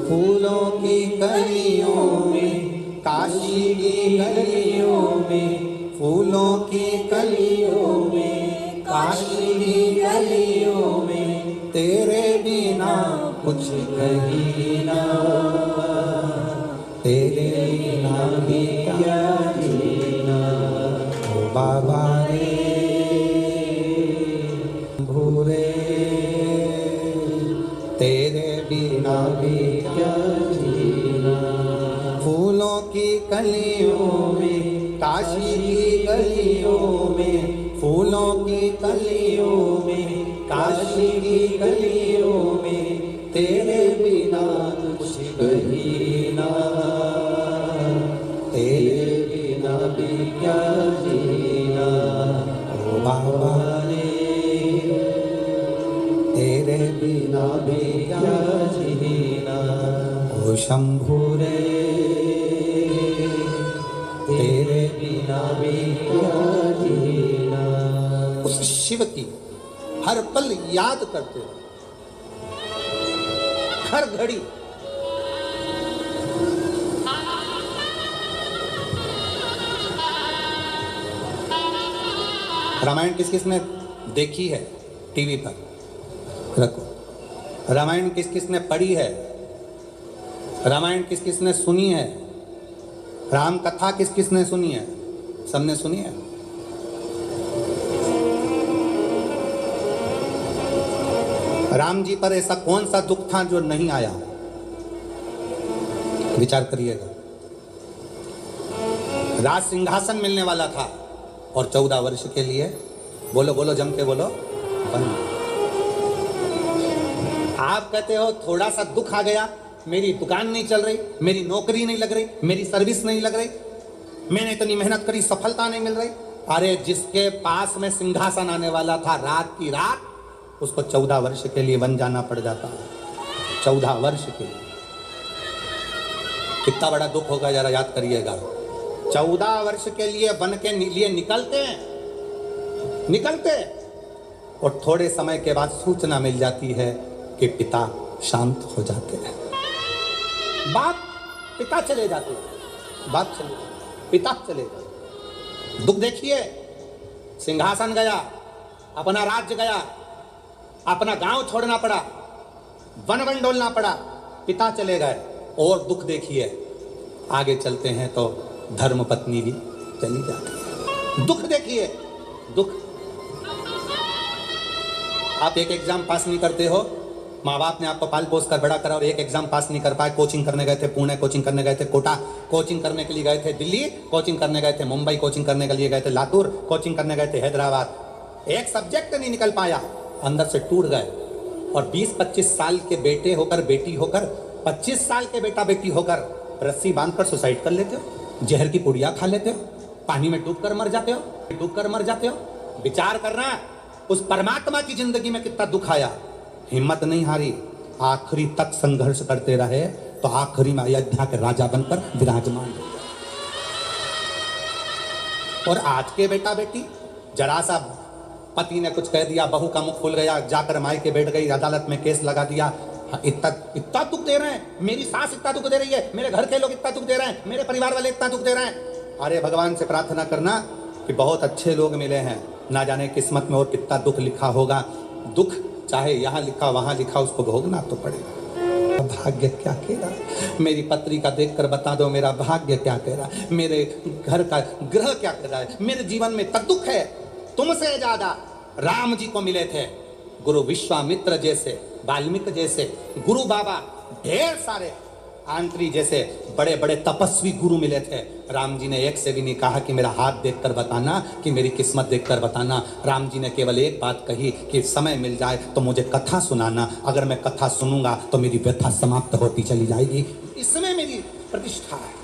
फूलों की कलियों में, काशी की गलियों में, फूलों की कलियों में, काशी की गलियों में, तेरे बिना कुछ कहीं ना, तेरे बिना भी क्या जीना, ओ बाबा रे भूरे, तेरे बिना भी क्या जीना। फूलों की कलियों में, काशी की गलियों में, फूलों की कलियों में, काशी की गलियों में, तेरे बिना कुछ कहीं ना, तेरे बिना भी क्या जीना, ओ बाबा रे, तेरे बिना भी क्या जीना, ओ शंभू रे, तेरे बिना भी क्या जीना। उस शिव की हर पल याद करते हो, हर घड़ी। रामायण किस किस ने देखी है टीवी पर, रखो। रामायण किस किस ने पढ़ी है, रामायण किस किस ने सुनी है, राम कथा किस किस ने सुनी है, सबने सुनी है। राम जी पर ऐसा कौन सा दुख था जो नहीं आया, विचार करिएगा। राज सिंहासन मिलने वाला था और 14 वर्ष के लिए, बोलो बोलो जम के बोलो, बंद। आप कहते हो थोड़ा सा दुख आ गया, मेरी दुकान नहीं चल रही, मेरी नौकरी नहीं लग रही, मेरी सर्विस नहीं लग रही, मैंने इतनी मेहनत करी, सफलता नहीं मिल रही। अरे जिसके पास में सिंहासन आने वाला था, रात की रात उसको 14 वर्ष के लिए वन जाना पड़ जाता है, 14 वर्ष के लिए। कितना बड़ा दुख होगा जरा याद करिएगा। 14 वर्ष के लिए वन के लिए निकलते और थोड़े समय के बाद सूचना मिल जाती है कि पिता शांत हो जाते हैं, बाप पिता चले जाते हैं, बाप चले, पिता चले गए। दुख देखिए, सिंहासन गया, अपना राज्य गया, अपना गांव छोड़ना पड़ा, वन वन डोलना पड़ा, पिता चले गए। और दुख देखिए, आगे चलते हैं तो धर्म पत्नी भी चली जाती है। दुख देखिए, दुख आप एक एग्जाम पास नहीं करते हो, माँ बाप ने आपको पाल पोस कर बड़ा करा और एक एग्जाम पास नहीं कर पाए, कोचिंग करने गए थे पुणे, कोचिंग करने गए थे कोटा, कोचिंग करने के लिए गए थे दिल्ली, कोचिंग करने गए थे मुंबई, कोचिंग करने के लिए गए थे लातूर, कोचिंग करने गए थे हैदराबाद, एक सब्जेक्ट नहीं निकल पाया, अंदर से टूट गए। और 20-25 साल के बेटे होकर, बेटी होकर, 25 साल के बेटा बेटी होकर रस्सी बांधकर सुसाइड कर लेते हो, जहर की पुड़िया खा लेते हो, पानी में डूब कर मर जाते हो, डूब कर मर जाते हो। विचार करना उस परमात्मा की जिंदगी में कितना दुख आया, हिम्मत नहीं हारी, आखिरी तक संघर्ष करते रहे, तो आखिरी में अयोध्या के राजा बनकर विराजमान हो गए। और आज के बेटा बेटी, जरा सा पति ने कुछ कह दिया, बहू का मुख खुल गया, जाकर मायके बैठ गई, अदालत में केस लगा दिया, हाँ, इतना दुख दे रहे हैं, मेरी सास इतना दुख दे रही है, मेरे घर के लोग इतना दुख दे रहे हैं, मेरे परिवार वाले इतना दुख दे रहे हैं। अरे भगवान से प्रार्थना करना कि बहुत अच्छे लोग मिले हैं, ना जाने किस्मत में और कितना दुख लिखा होगा। दुख चाहे यहाँ लिखा वहाँ लिखा, उसको भोगना तो पड़ेगा। भाग्य क्या कह रहा है, मेरी पत्री का देखकर बता दो मेरा भाग्य क्या कह रहा है, मेरे घर का ग्रह क्या कह रहा है, मेरे जीवन में तक दुख है। तुमसे ज्यादा राम जी को मिले थे, गुरु विश्वामित्र जैसे, वाल्मीकि जैसे, गुरु बाबा, ढेर सारे आंत्री जैसे बड़े बड़े तपस्वी गुरु मिले थे। राम जी ने एक से भी नहीं कहा कि मेरा हाथ देखकर बताना, कि मेरी किस्मत देखकर बताना। राम जी ने केवल एक बात कही कि समय मिल जाए तो मुझे कथा सुनाना, अगर मैं कथा सुनूंगा तो मेरी व्यथा समाप्त होती चली जाएगी, इसमें मेरी प्रतिष्ठा है।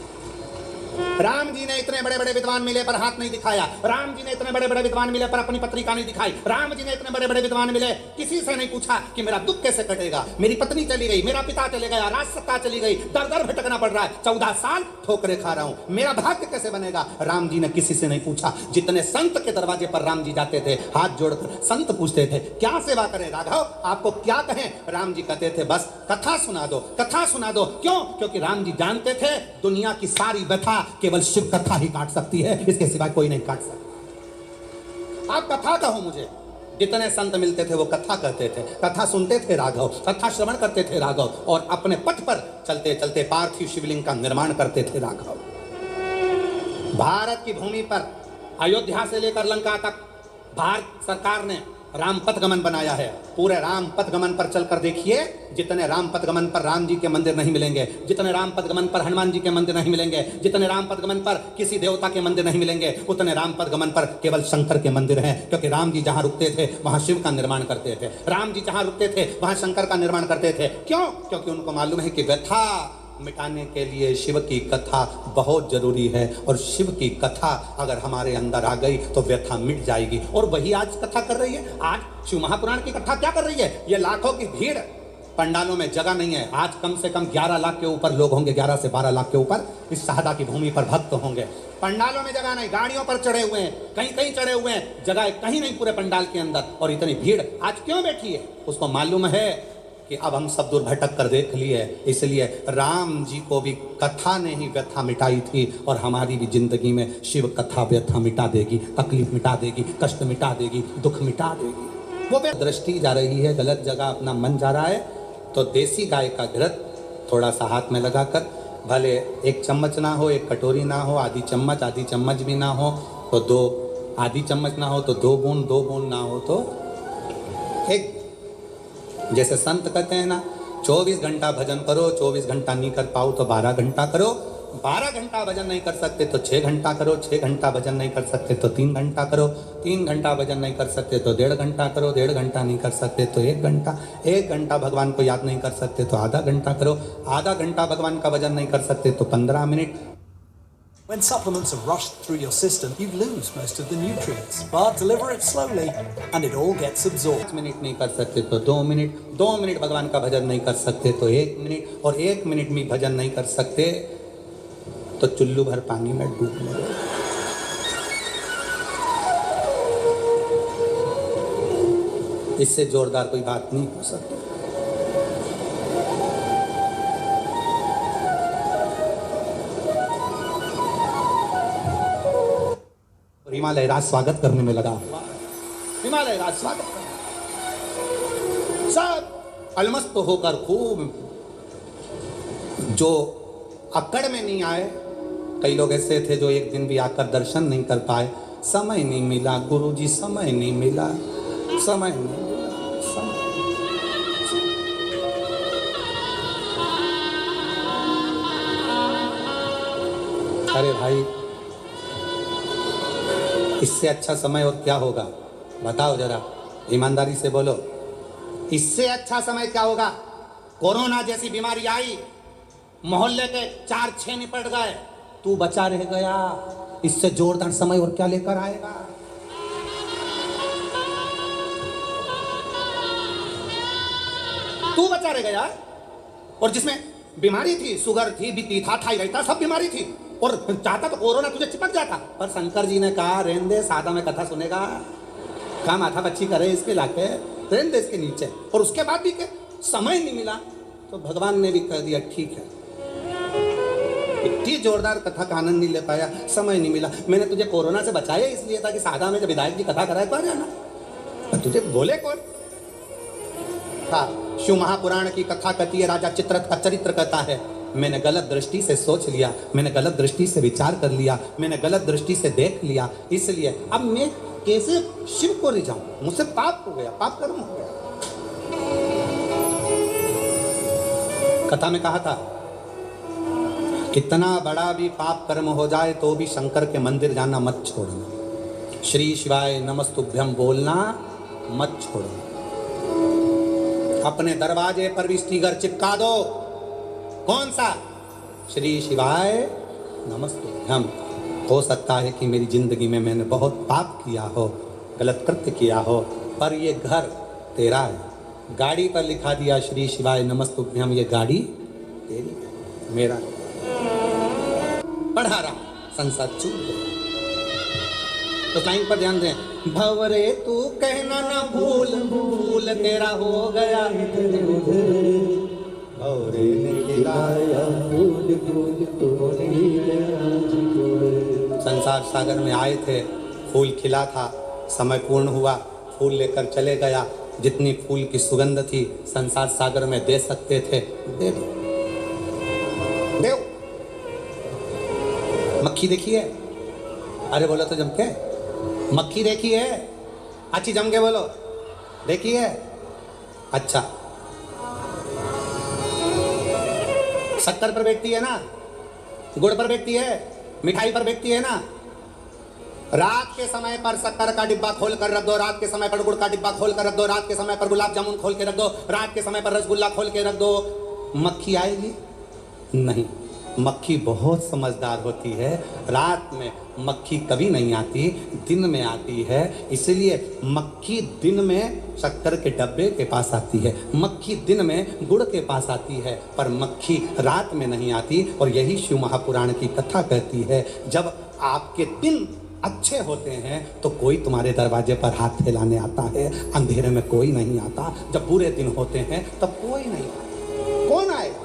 राम जी ने इतने बड़े बड़े विद्वान मिले पर हाथ नहीं दिखाया, राम जी ने इतने बड़े बड़े विद्वान मिले पर अपनी पत्रिका नहीं दिखाई, राम जी ने इतने बड़े बड़े विद्वान मिले, किसी से नहीं पूछा कि मेरा दुख कैसे कटेगा, मेरी पत्नी चली गई, मेरा पिता चले गया, राज सत्ता चली गई, दर दर भटकना पड़ रहा है, 14 साल ठोकरे खा रहा हूं, मेरा भाग्य कैसे बनेगा। राम जी ने किसी से नहीं पूछा। जितने संत के दरवाजे पर राम जी जाते थे, हाथ जोड़कर संत पूछते थे क्या सेवा करें राघव, आपको क्या कहें। राम जी कहते थे बस कथा सुना दो, कथा सुना दो। क्यों? क्योंकि राम जी जानते थे दुनिया की सारी व्यथा केवल शिव कथा ही काट सकती है, इसके सिवाय कोई नहीं काट सकता। आप कथा कहो मुझे। जितने संत मिलते थे वो कथा कहते थे, कथा सुनते थे राघव, कथा श्रवण करते थे राघव, और अपने पथ पर चलते चलते पार्थिव शिवलिंग का निर्माण करते थे राघव। भारत की भूमि पर अयोध्या से लेकर लंका तक भारत सरकार ने राम पथ गमन बनाया है। पूरे राम पथ गमन पर चलकर देखिए, जितने राम पथ गमन पर राम जी के मंदिर नहीं मिलेंगे, जितने राम पथ गमन पर हनुमान जी के मंदिर नहीं मिलेंगे, जितने राम पथ गमन पर किसी देवता के मंदिर नहीं मिलेंगे, उतने राम पथ गमन पर केवल शंकर के मंदिर हैं। क्योंकि राम जी जहां रुकते थे वहां शिव का निर्माण करते थे, राम जी जहां रुकते थे वहां शंकर का निर्माण करते थे। क्यों? क्योंकि उनको मालूम है कि व्यथा मिटाने के लिए शिव की कथा बहुत जरूरी है, और शिव की कथा अगर हमारे अंदर आ गई तो व्यथा मिट जाएगी। और वही आज कथा कर रही है। आज शिव महापुराण की कथा क्या कर रही है? ये लाखों की भीड़, पंडालों में जगह नहीं है। आज कम से कम 11 लाख के ऊपर लोग होंगे, 11 से 12 लाख के ऊपर इस शहादा की भूमि पर भक्त होंगे। पंडालों में जगह नहीं, गाड़ियों पर चढ़े हुए हैं, कहीं कहीं चढ़े हुए हैं, जगह कहीं नहीं पूरे पंडाल के अंदर। और इतनी भीड़ आज क्यों बैठी है? उसको मालूम है कि अब हम सब दूर भटक कर देख लिए, इसलिए राम जी को भी कथा ने ही व्यथा मिटाई थी, और हमारी भी जिंदगी में शिव कथा व्यथा मिटा देगी, तकलीफ मिटा देगी, कष्ट मिटा देगी, दुख मिटा देगी। वो दृष्टि जा रही है गलत जगह, अपना मन जा रहा है, तो देसी गाय का घृत थोड़ा सा हाथ में लगाकर, भले 1 चम्मच ना हो, 1 कटोरी ना हो, आधी चम्मच भी ना हो तो 2, आधी चम्मच ना हो तो 2 बूंद, 2 बूंद ना हो तो 1। जैसे संत कहते हैं ना, 24 घंटा भजन करो, 24 घंटा नहीं कर पाओ तो 12 घंटा करो, 12 घंटा भजन नहीं कर सकते तो 6 घंटा करो, 6 घंटा भजन नहीं कर सकते तो 3 घंटा करो, 3 घंटा भजन नहीं कर सकते तो 1.5 घंटा करो, 1.5 घंटा नहीं कर सकते तो 1 घंटा, 1 घंटा भगवान को याद नहीं कर सकते तो आधा घंटा करो, आधा घंटा भगवान का भजन नहीं कर सकते तो 15 minute. When supplements are rushed through your system, you lose most of the nutrients, but deliver it slowly and it all gets absorbed. 5 minute नहीं कर सकते तो 2 मिनट, 2 मिनट भगवान का भजन नहीं कर सकते तो 1 मिनट, और 1 मिनट में भजन नहीं कर सकते तो चुल्लू भर पानी में डूब लो। इससे जोरदार कोई बात नहीं हो सकती। हिमालय राज स्वागत करने में लगा हुआ, हिमालय राज स्वागत करने, सब अलमस्त होकर खूब, जो अकड़ में नहीं आए। कई लोग ऐसे थे जो एक दिन भी आकर दर्शन नहीं कर पाए, समय नहीं मिला गुरुजी, समय नहीं मिला, समय नहीं मिला, अरे भाई, इससे अच्छा समय और क्या होगा? बताओ जरा, ईमानदारी से बोलो, इससे अच्छा समय क्या होगा? कोरोना जैसी बीमारी आई, मोहल्ले के 4-6 निपट गए, तू बचा रह गया। इससे जोरदार समय और क्या लेकर आएगा? तू बचा रह गया। और जिसमें बीमारी थी, शुगर थी, बीपी था, थायराइड था, सब बीमारी थी, और चाहता तो कोरोना तुझे चिपक जाता, पर शंकर जी ने कहा रहने दे, सादा में कथा सुनेगा, का माथा बच्ची करे इसके लाके, रहने दे इसके नीचे। और उसके बाद भी के समय नहीं मिला, तो भगवान ने भी कह दिया ठीक है। इतनी जोरदार कथा का आनंद नहीं ले पाया, समय नहीं मिला, मैंने तुझे कोरोना से बचाया इसलिए था कि सादा में जब विधायक जी कथा कराए तो आ जाना। तुझे बोले कौन? शिव महापुराण की कथा कहती है, राजा चित्ररथ का चरित्र कहता है, मैंने गलत दृष्टि से सोच लिया, मैंने गलत दृष्टि से विचार कर लिया, मैंने गलत दृष्टि से देख लिया, इसलिए अब मैं कैसे शिव को रिझाऊं? मुझसे पाप हो गया, पाप कर्म हो गया। कथा में कहा था, कितना बड़ा भी पाप कर्म हो जाए तो भी शंकर के मंदिर जाना मत छोड़ना, श्री शिवाय नमस्तुभ्यम बोलना मत छोड़ना, अपने दरवाजे पर भी स्टिकर चिपका दो। कौन सा? श्री शिवाय नमस्तुभ्यम। हो सकता है कि मेरी जिंदगी में मैंने बहुत पाप किया हो, गलत कृत्य किया हो, पर ये घर तेरा है, गाड़ी पर लिखा दिया श्री शिवाय नमस्तुभ्यम, ये गाड़ी तेरी है, मेरा पढ़ा रहा, संसार छूट गया। तो लाइन पर ध्यान दें, भवरे तू कहना ना भूल, भूल तेरा हो गया, भवरे ने खिलाया फूल फूल तोड़े आज कोई। संसार सागर में आए थे, फूल खिला था, समय पूर्ण हुआ, फूल लेकर चले गया। जितनी फूल की सुगंध थी संसार सागर में दे सकते थे, दे दो, दो। मक्खी देखी है? अरे बोलो तो जम के, मक्खी देखी है? अच्छी जम के बोलो, देखी है? अच्छा, शक्कर पर बैठती है ना, गुड़ पर बैठती है, मिठाई पर बैठती है ना। रात के समय पर शक्कर का डिब्बा खोल कर रख दो, रात के समय पर गुड़ का डिब्बा खोल कर रख दो, रात के समय पर गुलाब जामुन खोल के रख दो, रात के समय पर रसगुल्ला खोल के रख दो, मक्खी आएगी नहीं। मक्खी बहुत समझदार होती है, रात में मक्खी कभी नहीं आती, दिन में आती है। इसलिए मक्खी दिन में शक्कर के डब्बे के पास आती है, मक्खी दिन में गुड़ के पास आती है, पर मक्खी रात में नहीं आती। और यही शिव महापुराण की कथा कहती है, जब आपके दिन अच्छे होते हैं तो कोई तुम्हारे दरवाजे पर हाथ फैलाने आता है, अंधेरे में कोई नहीं आता। जब बुरे दिन होते हैं तब कोई नहीं आता। कौन आएगा?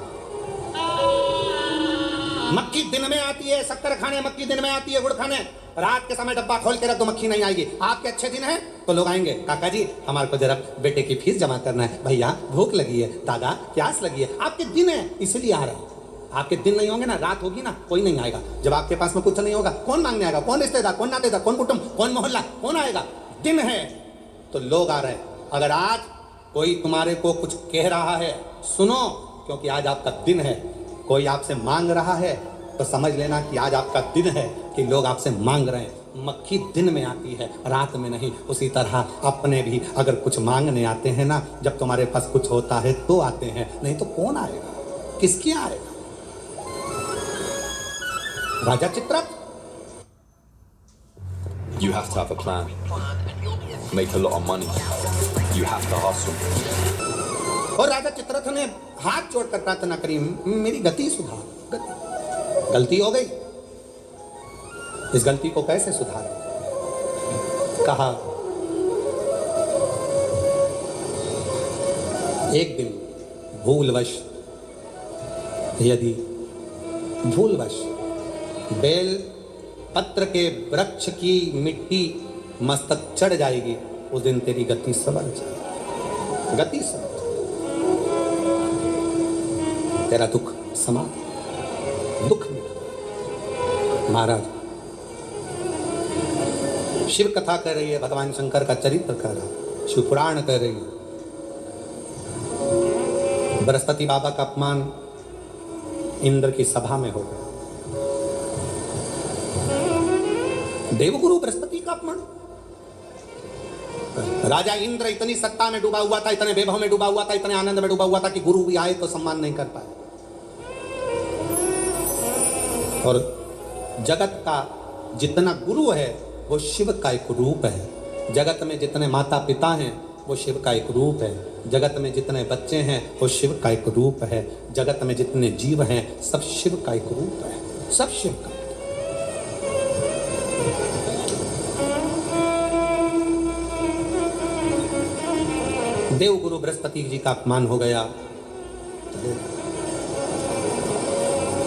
मक्खी दिन में आती है शक्कर खाने, मक्खी दिन में आती है गुड़ खाने। रात के समय डब्बा खोल के रख दो, मक्खी नहीं आएगी। आपके अच्छे दिन है तो लोग आएंगे, काका जी हमारे को जरा बेटे की फीस जमा करना है, भैया भूख लगी है, दादा प्यास लगी है। आपके दिन है इसलिए आ रहा है। आपके दिन नहीं होंगे ना, रात होगी ना, कोई नहीं आएगा। जब आपके पास में कुछ नहीं होगा, कौन मांगने आएगा? कौन रिश्तेदार, कौन नातेदार, कौन कुटुंब, कौन मोहल्ला, कौन आएगा? दिन है तो लोग आ रहे हैं। अगर आज कोई तुम्हारे को कुछ कह रहा है, सुनो, क्योंकि आज आपका दिन है। कोई आपसे मांग रहा है तो समझ लेना कि आज आपका दिन है कि लोग आपसे मांग रहे हैं। मक्खी दिन में आती है, रात में नहीं। उसी तरह अपने भी अगर कुछ मांगने आते हैं ना, जब तुम्हारे पास कुछ होता है तो आते हैं, नहीं तो कौन आएगा? किसके आएगा? राजा Chitraratha, You have to have a plan. Make a lot of money. You have to hustle. और राजा चित्ररथ ने हाथ जोड़कर प्रार्थना करी, मेरी गति सुधार। गलती हो गई, इस गलती को कैसे सुधारें? कहा एक दिन भूलवश, यदि भूलवश बेल पत्र के वृक्ष की मिट्टी मस्तक चढ़ जाएगी, उस दिन तेरी गति संवर जाएगी, गति संवर जाएगी, तेरा दुख समाप्त, दुख में। महाराज शिव कथा कह रही है, भगवान शंकर का चरित्र कह रहा है, शिव पुराण कह रही है। बृहस्पति बाबा का अपमान इंद्र की सभा में हो गया। देवगुरु बृहस्पति का अपमान। राजा इंद्र इतनी सत्ता में डूबा हुआ था, इतने वैभव में डूबा हुआ था, इतने आनंद में डूबा हुआ था कि गुरु भी आए तो सम्मान नहीं कर पाए। और जगत का जितना गुरु है वो शिव का एक रूप है। जगत में जितने माता पिता हैं वो शिव का एक रूप है। जगत में जितने बच्चे हैं वो शिव का एक रूप है। जगत में जितने जीव हैं सब शिव का एक रूप है, सब शिव का। देवगुरु बृहस्पति जी का अपमान हो गया।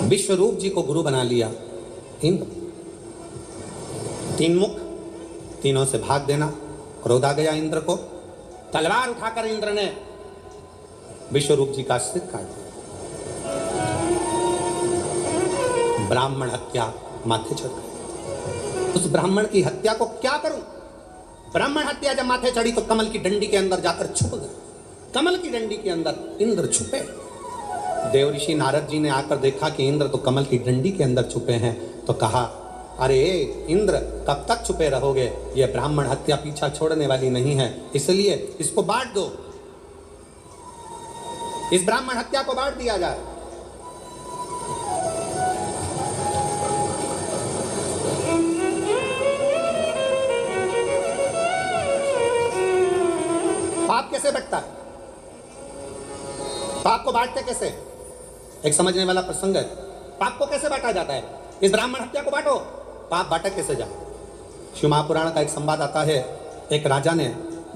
विश्वरूप जी को गुरु बना लिया इंद्र। तीन मुख, तीनों से भाग देना। क्रोध आ गया इंद्र को। तलवार उठाकर इंद्र ने विश्वरूप जी का सिर काट दिया। ब्राह्मण हत्या माथे चढ़ गई। उस ब्राह्मण की हत्या को क्या करूं? ब्राह्मण हत्या जब माथे चढ़ी तो कमल की डंडी के अंदर जाकर छुप गए। कमल की डंडी के अंदर इंद्र छुपे। देवऋषि नारद जी ने आकर देखा कि इंद्र तो कमल की डंडी के अंदर छुपे हैं, तो कहा, अरे इंद्र कब तक छुपे रहोगे? ये ब्राह्मण हत्या पीछा छोड़ने वाली नहीं है, इसलिए इसको बांट दो। इस ब्राह्मण हत्या को बांट दिया जाए। पाप कैसे बंटता है? पाप को बांटते कैसे? एक समझने वाला प्रसंग है। पाप को कैसे बांटा जाता है? इस ब्राह्मण हत्या को बांटो, पाप बांटा कैसे जाए? शिव महापुराण का एक संवाद आता है। एक राजा ने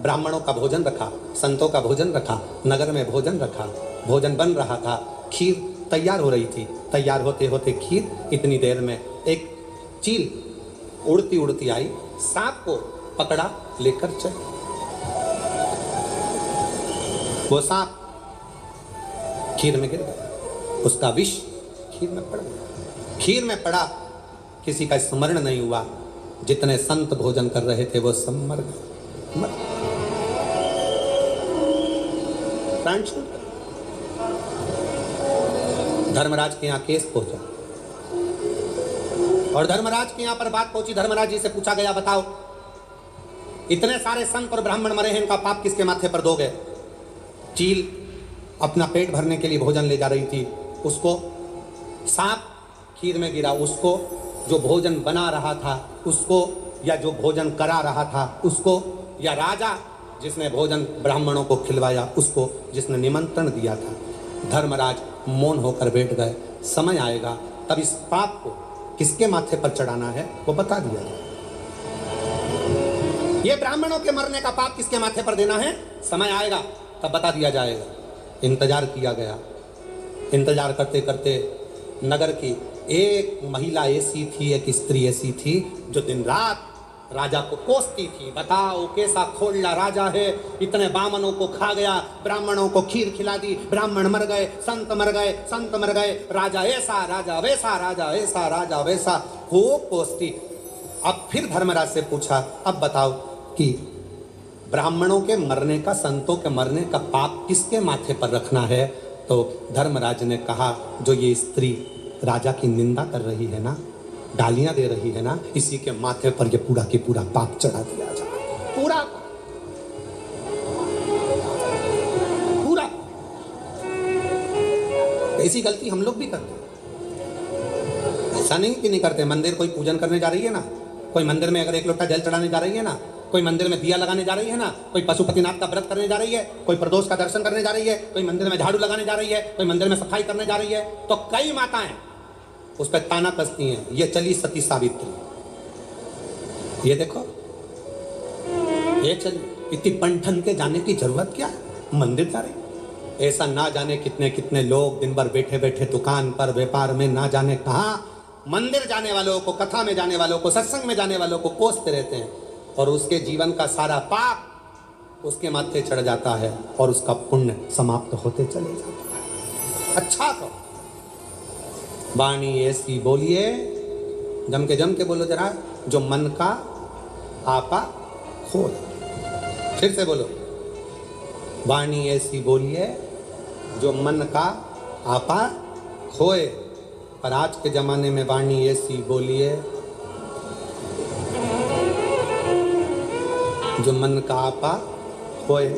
ब्राह्मणों का भोजन रखा, संतों का भोजन रखा, नगर में भोजन रखा, भोजन बन रहा था, खीर तैयार हो रही थी। तैयार होते होते खीर, इतनी देर में एक चील उड़ती उड़ती आई, सांप को पकड़ा, लेकर चली। वो सांप खीर में गिर गया, उसका विष खीर में पड़ गया। खीर में पड़ा, किसी का स्मरण नहीं हुआ। जितने संत भोजन कर रहे थे वो सब मर गए, मर गए। प्राण छूट गए। धर्मराज के यहाँ केस पहुंचा और धर्मराज के यहाँ पर बात पहुंची। धर्मराज जी से पूछा गया, बताओ इतने सारे संत और ब्राह्मण मरे हैं, इनका पाप किसके माथे पर दोगे? चील अपना पेट भरने के लिए भोजन ले जा रही थी, उसको सांप खीर में गिरा, उसको जो भोजन बना रहा था उसको, या जो भोजन करा रहा था उसको, या राजा जिसने भोजन ब्राह्मणों को खिलवाया उसको, जिसने निमंत्रण दिया था। धर्मराज मौन होकर बैठ गए। समय आएगा तब इस पाप को किसके माथे पर चढ़ाना है वो बता दिया जाए। ये ब्राह्मणों के मरने का पाप किसके माथे पर देना है, समय आएगा तब बता दिया जाएगा। इंतजार किया गया। इंतजार करते करते नगर की एक महिला ऐसी थी, एक स्त्री ऐसी थी जो दिन रात राजा को कोसती थी। बताओ कैसा खोलना राजा है, इतने बामनों को खा गया, ब्राह्मणों को खीर खिला दी, ब्राह्मण मर गए, संत मर गए, संत मर गए, राजा ऐसा, राजा वैसा, राजा ऐसा, राजा वैसा, खूब कोसती। अब फिर धर्मराज से पूछा, अब बताओ कि ब्राह्मणों के मरने का, संतों के मरने का पाप किसके माथे पर रखना है? तो धर्मराज ने कहा, जो ये स्त्री राजा की निंदा कर रही है ना, गालियां दे रही है ना, इसी के माथे पर ये पूरा की पूरा पाप चढ़ा दिया जाए। पूरा पूरा। ऐसी गलती हम लोग भी करते हैं। ऐसा नहीं कि नहीं करते। मंदिर कोई पूजन करने जा रही है ना, कोई मंदिर में अगर एक लोटा जल चढ़ाने जा रही है ना, कोई मंदिर में दिया लगाने जा रही है ना, कोई पशुपतिनाथ का व्रत करने जा रही है, कोई प्रदोष का दर्शन करने जा रही है, कोई मंदिर में झाड़ू लगाने जा रही है, कोई मंदिर में सफाई करने जा रही है, तो कई माताएं उस पर ताना कसती हैं, ये चली सती सावित्री, ये देखो ये चली, इतनी बंठन के जाने की जरूरत क्या है? मंदिर जा रही। ऐसा ना जाने कितने कितने लोग दिन भर बैठे बैठे दुकान पर, व्यापार में, ना जाने कहाँ मंदिर जाने वालों को, कथा में जाने वालों को, सत्संग में जाने वालों को कोसते रहते हैं, और उसके जीवन का सारा पाप उसके माथे चढ़ जाता है और उसका पुण्य समाप्त होते चले जाता है। अच्छा तो वाणी ऐसी बोलिए, जम के बोलो जरा, जो मन का आपा खोल। फिर से बोलो, वाणी ऐसी बोलिए जो मन का आपा खोए। पर आज के जमाने में वाणी ऐसी बोलिए जो मन का आपा होए,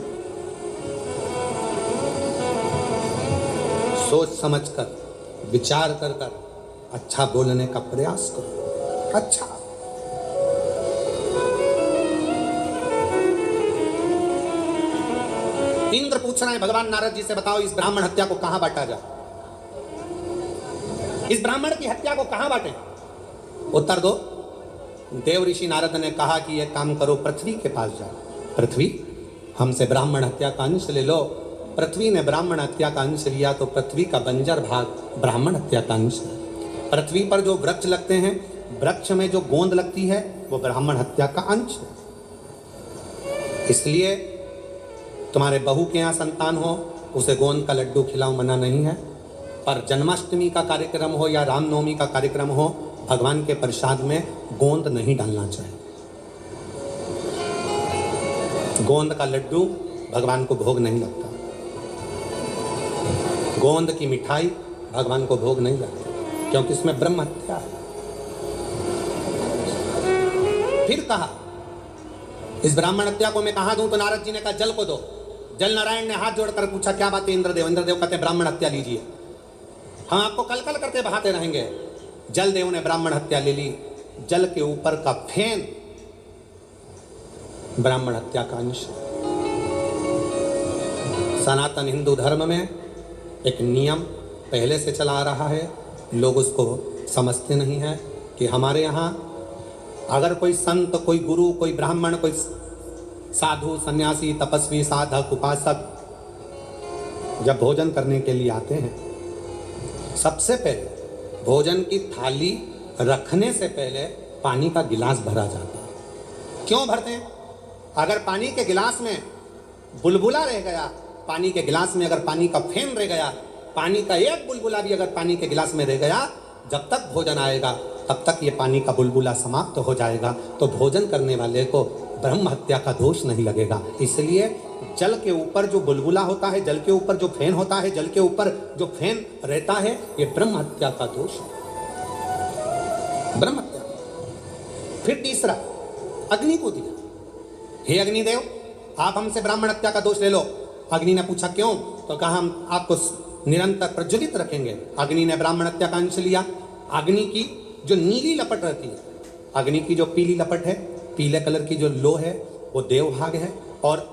सोच समझकर विचार कर कर अच्छा बोलने का प्रयास करो। अच्छा इंद्र पूछ रहे हैं भगवान नारद जी से, बताओ इस ब्राह्मण हत्या को कहां बांटा जाए, इस ब्राह्मण की हत्या को कहां बांटे? उत्तर दो। देव ऋषि नारद ने कहा कि यह काम करो, पृथ्वी के पास जाओ। पृथ्वी, हमसे ब्राह्मण हत्या का अंश ले लो। पृथ्वी ने ब्राह्मण हत्या का अंश लिया तो पृथ्वी का बंजर भाग ब्राह्मण हत्या का अंश है। पृथ्वी पर जो वृक्ष लगते हैं, वृक्ष में जो गोंद लगती है वो ब्राह्मण हत्या का अंश है। इसलिए तुम्हारे बहू के यहाँ संतान हो, उसे गोंद का लड्डू खिलाओ, मना नहीं है। पर जन्माष्टमी का कार्यक्रम हो या रामनवमी का कार्यक्रम हो, भगवान के प्रसाद में गोंद नहीं डालना चाहिए। गोंद का लड्डू भगवान को भोग नहीं लगता, गोंद की मिठाई भगवान को भोग नहीं लगती, क्योंकि इसमें ब्रह्म हत्या है। फिर कहा इस ब्राह्मण हत्या को मैं कहां दूं? तो नारद जी ने कहा जल को दो। जल नारायण ने हाथ जोड़कर पूछा क्या बात है इंद्रदेव? इंद्रदेव कहते हैं ब्राह्मण हत्या लीजिए, हम आपको कल कल करके बहाते रहेंगे। जल देव ने ब्राह्मण हत्या ले ली। जल के ऊपर का फेन ब्राह्मण हत्या का अंश। सनातन हिंदू धर्म में एक नियम पहले से चला आ रहा है, लोग उसको समझते नहीं है कि हमारे यहाँ अगर कोई संत, कोई गुरु, कोई ब्राह्मण, कोई साधु, सन्यासी, तपस्वी, साधक, उपासक जब भोजन करने के लिए आते हैं, सबसे पहले भोजन की थाली रखने से पहले पानी का गिलास भरा जाता है। क्यों भरते हैं? अगर पानी के गिलास में बुलबुला रह गया, पानी के गिलास में अगर पानी का फेन रह गया, पानी का एक बुलबुला भी अगर पानी के गिलास में रह गया, जब तक भोजन आएगा तब तक ये पानी का बुलबुला समाप्त हो जाएगा, तो भोजन करने वाले को ब्रह्म हत्या का दोष नहीं लगेगा। इसलिए जल के ऊपर जो बुलबुला होता है, जल के ऊपर जो फेन होता है, जल के ऊपर जो फेन रहता है, ये ब्रह्म हत्या का दोष है, ब्रह्म हत्या। फिर तीसरा अग्नि को दिया, हे अग्निदेव आप हमसे ब्राह्मण हत्या का दोष ले लो। अग्नि ने पूछा क्यों? तो कहा हम आपको निरंतर प्रज्वलित रखेंगे। अग्नि ने ब्राह्मण हत्या का अंश लिया। अग्नि की जो नीली लपट रहती है, अग्नि की जो पीली लपट है, पीले कलर की जो लो है, वो देव भाग है। और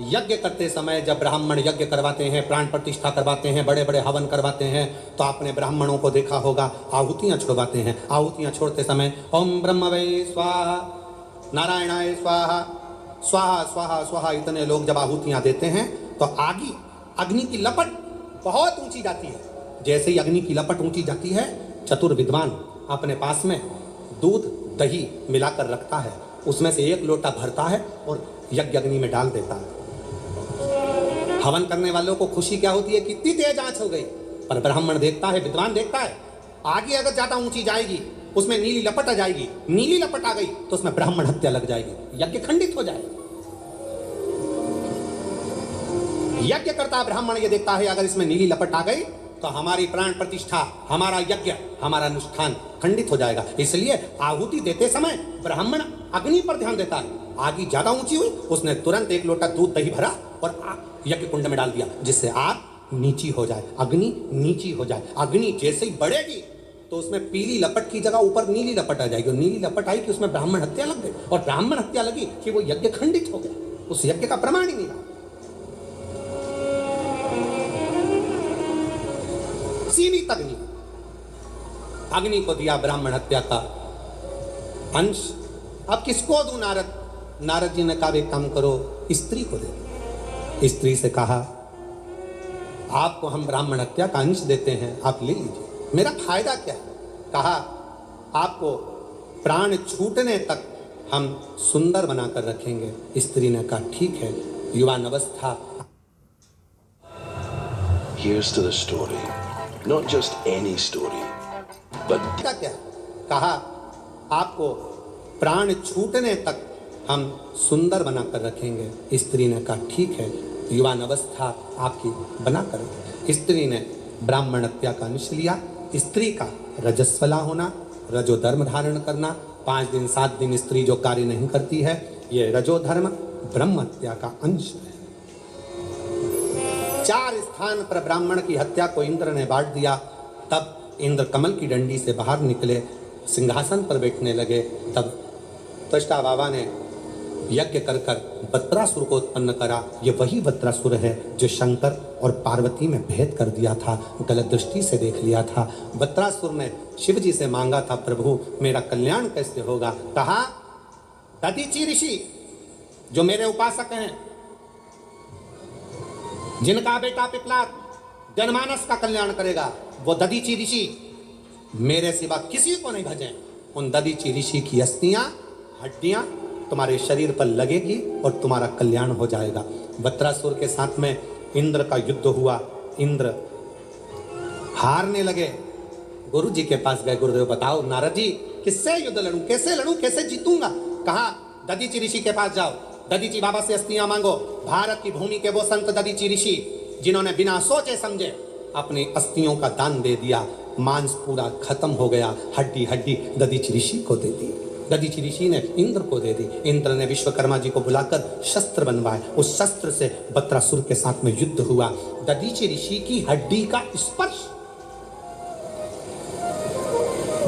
यज्ञ करते समय जब ब्राह्मण यज्ञ करवाते हैं, प्राण प्रतिष्ठा करवाते हैं, बड़े बड़े हवन करवाते हैं, तो आपने ब्राह्मणों को देखा होगा आहुतियाँ छोड़वाते हैं। आहुतियाँ छोड़ते समय ओम ब्रह्मवे स्वाहा, नारायणाय स्वाहा, स्वाहा स्वाहा स्वाहा, इतने लोग जब आहुतियाँ देते हैं तो अग्नि की लपट बहुत ऊंची जाती है। जैसे ही अग्नि की लपट ऊंची जाती है, चतुर विद्वान अपने पास में दूध दही मिलाकर रखता है, उसमें से एक लोटा भरता है और यज्ञ अग्नि में डाल देता है। हवन करने वालों को खुशी क्या होती है, कितनी तेज आंच हो गई। पर ब्राह्मण देखता है, विद्वान देखता है, आगे अगर ज्यादा ऊंची जाएगी उसमें नीली लपट आ जाएगी, नीली लपट आ गई तो उसमें ब्राह्मण हत्या लग जाएगी, यज्ञ खंडित हो जाएगा। यज्ञ करता ब्राह्मण ये देखता है अगर इसमें नीली लपट आ गई तो हमारी प्राण प्रतिष्ठा, हमारा यज्ञ, हमारा अनुष्ठान खंडित हो जाएगा। इसलिए आहुति देते समय ब्राह्मण अग्नि पर ध्यान देता है। आग ज्यादा ऊंची हुई, उसने तुरंत एक लोटा दूध दही भरा और यज्ञ कुंड में डाल दिया, जिससे आग नीची हो जाए, अग्नि नीची हो जाए। अग्नि जैसे ही बढ़ेगी तो उसमें पीली लपट की जगह ऊपर नीली लपट आ जाएगी, और नीली लपट आई कि उसमें ब्राह्मण हत्या लग गई, और ब्राह्मण हत्या लगी कि वो यज्ञ खंडित हो गया, उस यज्ञ का प्रमाण ही नहीं रहा। सीमित अग्नि, अग्नि को दिया ब्राह्मण हत्या का अंश। अब किसको दूं? नारद जी ने कहा एक काम करो, स्त्री को दे दो। स्त्री से कहा आपको हम ब्राह्मण हत्या का अंश देते हैं, आप ले लीजिए, मेरा फायदा क्या है? कहा आपको प्राण छूटने तक हम सुंदर बनाकर रखेंगे। स्त्री ने कहा ठीक है, युवान अवस्था। Here's to the story. Not just any story, but क्या? कहा आपको प्राण छूटने तक हम सुंदर बनाकर रखेंगे। स्त्री ने कहा ठीक है, युवान अवस्था आपकी बनाकर। स्त्री ने ब्राह्मण हत्या का अंश लिया। स्त्री का रजस्वला होना, रजो धर्म धारण करना, 5 दिन 7 दिन स्त्री जो कार्य नहीं करती है, ये रजो धर्म। ब्रह्म हत्या का अंश है। 4 स्थान पर ब्राह्मण की हत्या को इंद्र ने बांट दिया। तब इंद्र कमल की डंडी से बाहर निकले, सिंहासन पर बैठने लगे। तब त्वष्टा बाबा ने यज्ञ कर कर वत्रासुर को उत्पन्न करा। ये वही वत्रासुर है जो शंकर और पार्वती में भेद कर दिया था, गलत दृष्टि से देख लिया था। वत्रासुर ने शिव जी से मांगा था, प्रभु मेरा कल्याण कैसे होगा? कहा, दधीचि ऋषि जो मेरे उपासक हैं, जिनका बेटा पिपलाद जनमानस का कल्याण करेगा, वो दधीचि ऋषि मेरे सिवा किसी को नहीं भजें। उन दधीचि ऋषि की अस्थियां, हड्डियां तुम्हारे शरीर पर लगेगी और तुम्हारा कल्याण हो जाएगा। वत्रासुर के साथ में इंद्र का युद्ध हुआ। इंद्र हारने लगे। गुरु जी के पास गए, गुरुदेव बताओ नारद जी किससे युद्ध लड़ूं, कैसे जीतूंगा? कहा, दधीचि ऋषि के पास जाओ, दधीचि बाबा से अस्थियां मांगो। भारत की भूमि के वो संत दधीचि ऋषि जिन्होंने बिना सोचे समझे अपनी अस्थियों का दान दे दिया, मांस पूरा खत्म हो गया, हड्डी हड्डी दधीचि ऋषि को दे दी। दधीचि ऋषि ने इंद्र को दे दी। इंद्र ने विश्वकर्मा जी को बुलाकर शस्त्र बनवाए। उस शस्त्र से वत्रासुर के साथ में युद्ध हुआ। दधीचि ऋषि की हड्डी का स्पर्श,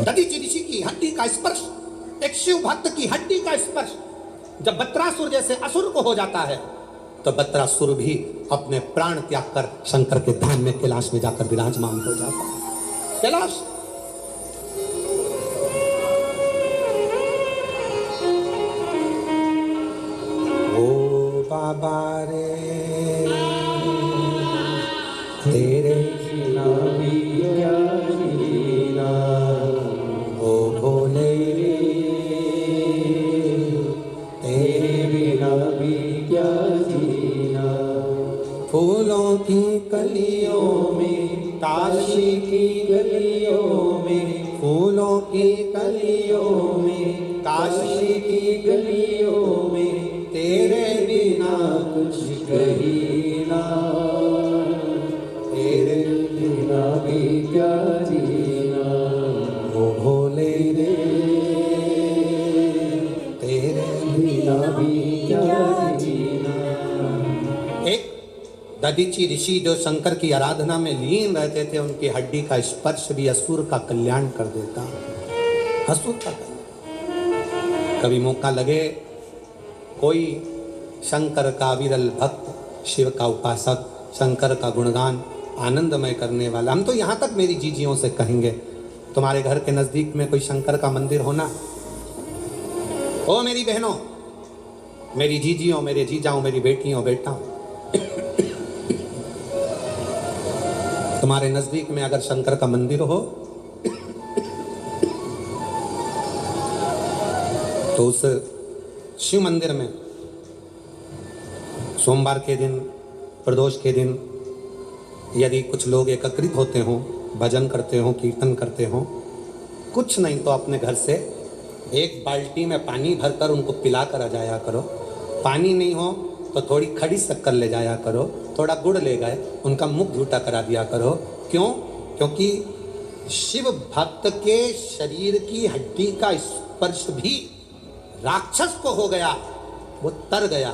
दधीचि ऋषि की हड्डी का स्पर्श, एक शिव भक्त की हड्डी का स्पर्श जब वत्रासुर जैसे असुर को हो जाता है, तो वत्रासुर भी अपने प्राण त्याग कर शंकर के धाम में कैलाश में जाकर विराजमान हो जाता है। कैलाश ओ बाबा रे तेरे जीना भी क्या जीना, ओ भोले तेरे बिना भी क्या जीना। फूलों की कलियों में, काशी की गलियों में, फूलों की कलियों में, काशी की गलियों में, तेरे बिना कुछ कही ना, तेरे बिना भी क्या जीना। ओ भोले रे तेरे बिना भी क्या जीना। एक दधीचि ऋषि जो शंकर की आराधना में लीन रहते थे, उनकी हड्डी का स्पर्श भी असुर का कल्याण कर देता। असुर का कल्याण। कभी मौका लगे, कोई शंकर का विरल भक्त, शिव का उपासक, शंकर का गुणगान आनंदमय करने वाला, हम तो यहाँ तक मेरी जीजियों से कहेंगे, तुम्हारे घर के नजदीक में कोई शंकर का मंदिर होना। ओ मेरी बहनों, मेरी जीजियों, मेरे जीजाओं, मेरी बेटियों, बेटाओं, तुम्हारे नजदीक में अगर शंकर का मंदिर हो तो उस शिव मंदिर में सोमवार के दिन, प्रदोष के दिन यदि कुछ लोग एकत्रित होते हों, भजन करते हों, कीर्तन करते हों, कुछ नहीं तो अपने घर से एक बाल्टी में पानी भरकर उनको पिला कर आ जाया करो। पानी नहीं हो तो थोड़ी खड़ी शक्कर ले जाया करो, थोड़ा गुड़ ले गए, उनका मुख झूठा करा दिया करो। क्यों? क्योंकि शिव भक्त के शरीर की हड्डी का स्पर्श भी राक्षस को हो गया, वो तर गया।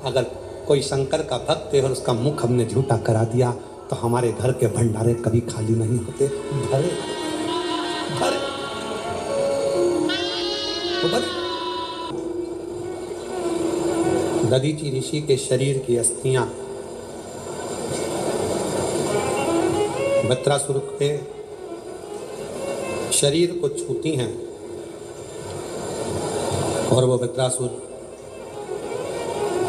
अगर कोई शंकर का भक्त है और उसका मुख हमने झूठा करा दिया तो हमारे घर के भंडारे कभी खाली नहीं होते, भरे भरे भरे। दधीचि ऋषि के शरीर की अस्थियां वत्रासुर के शरीर को छूती हैं और वो वत्रासुर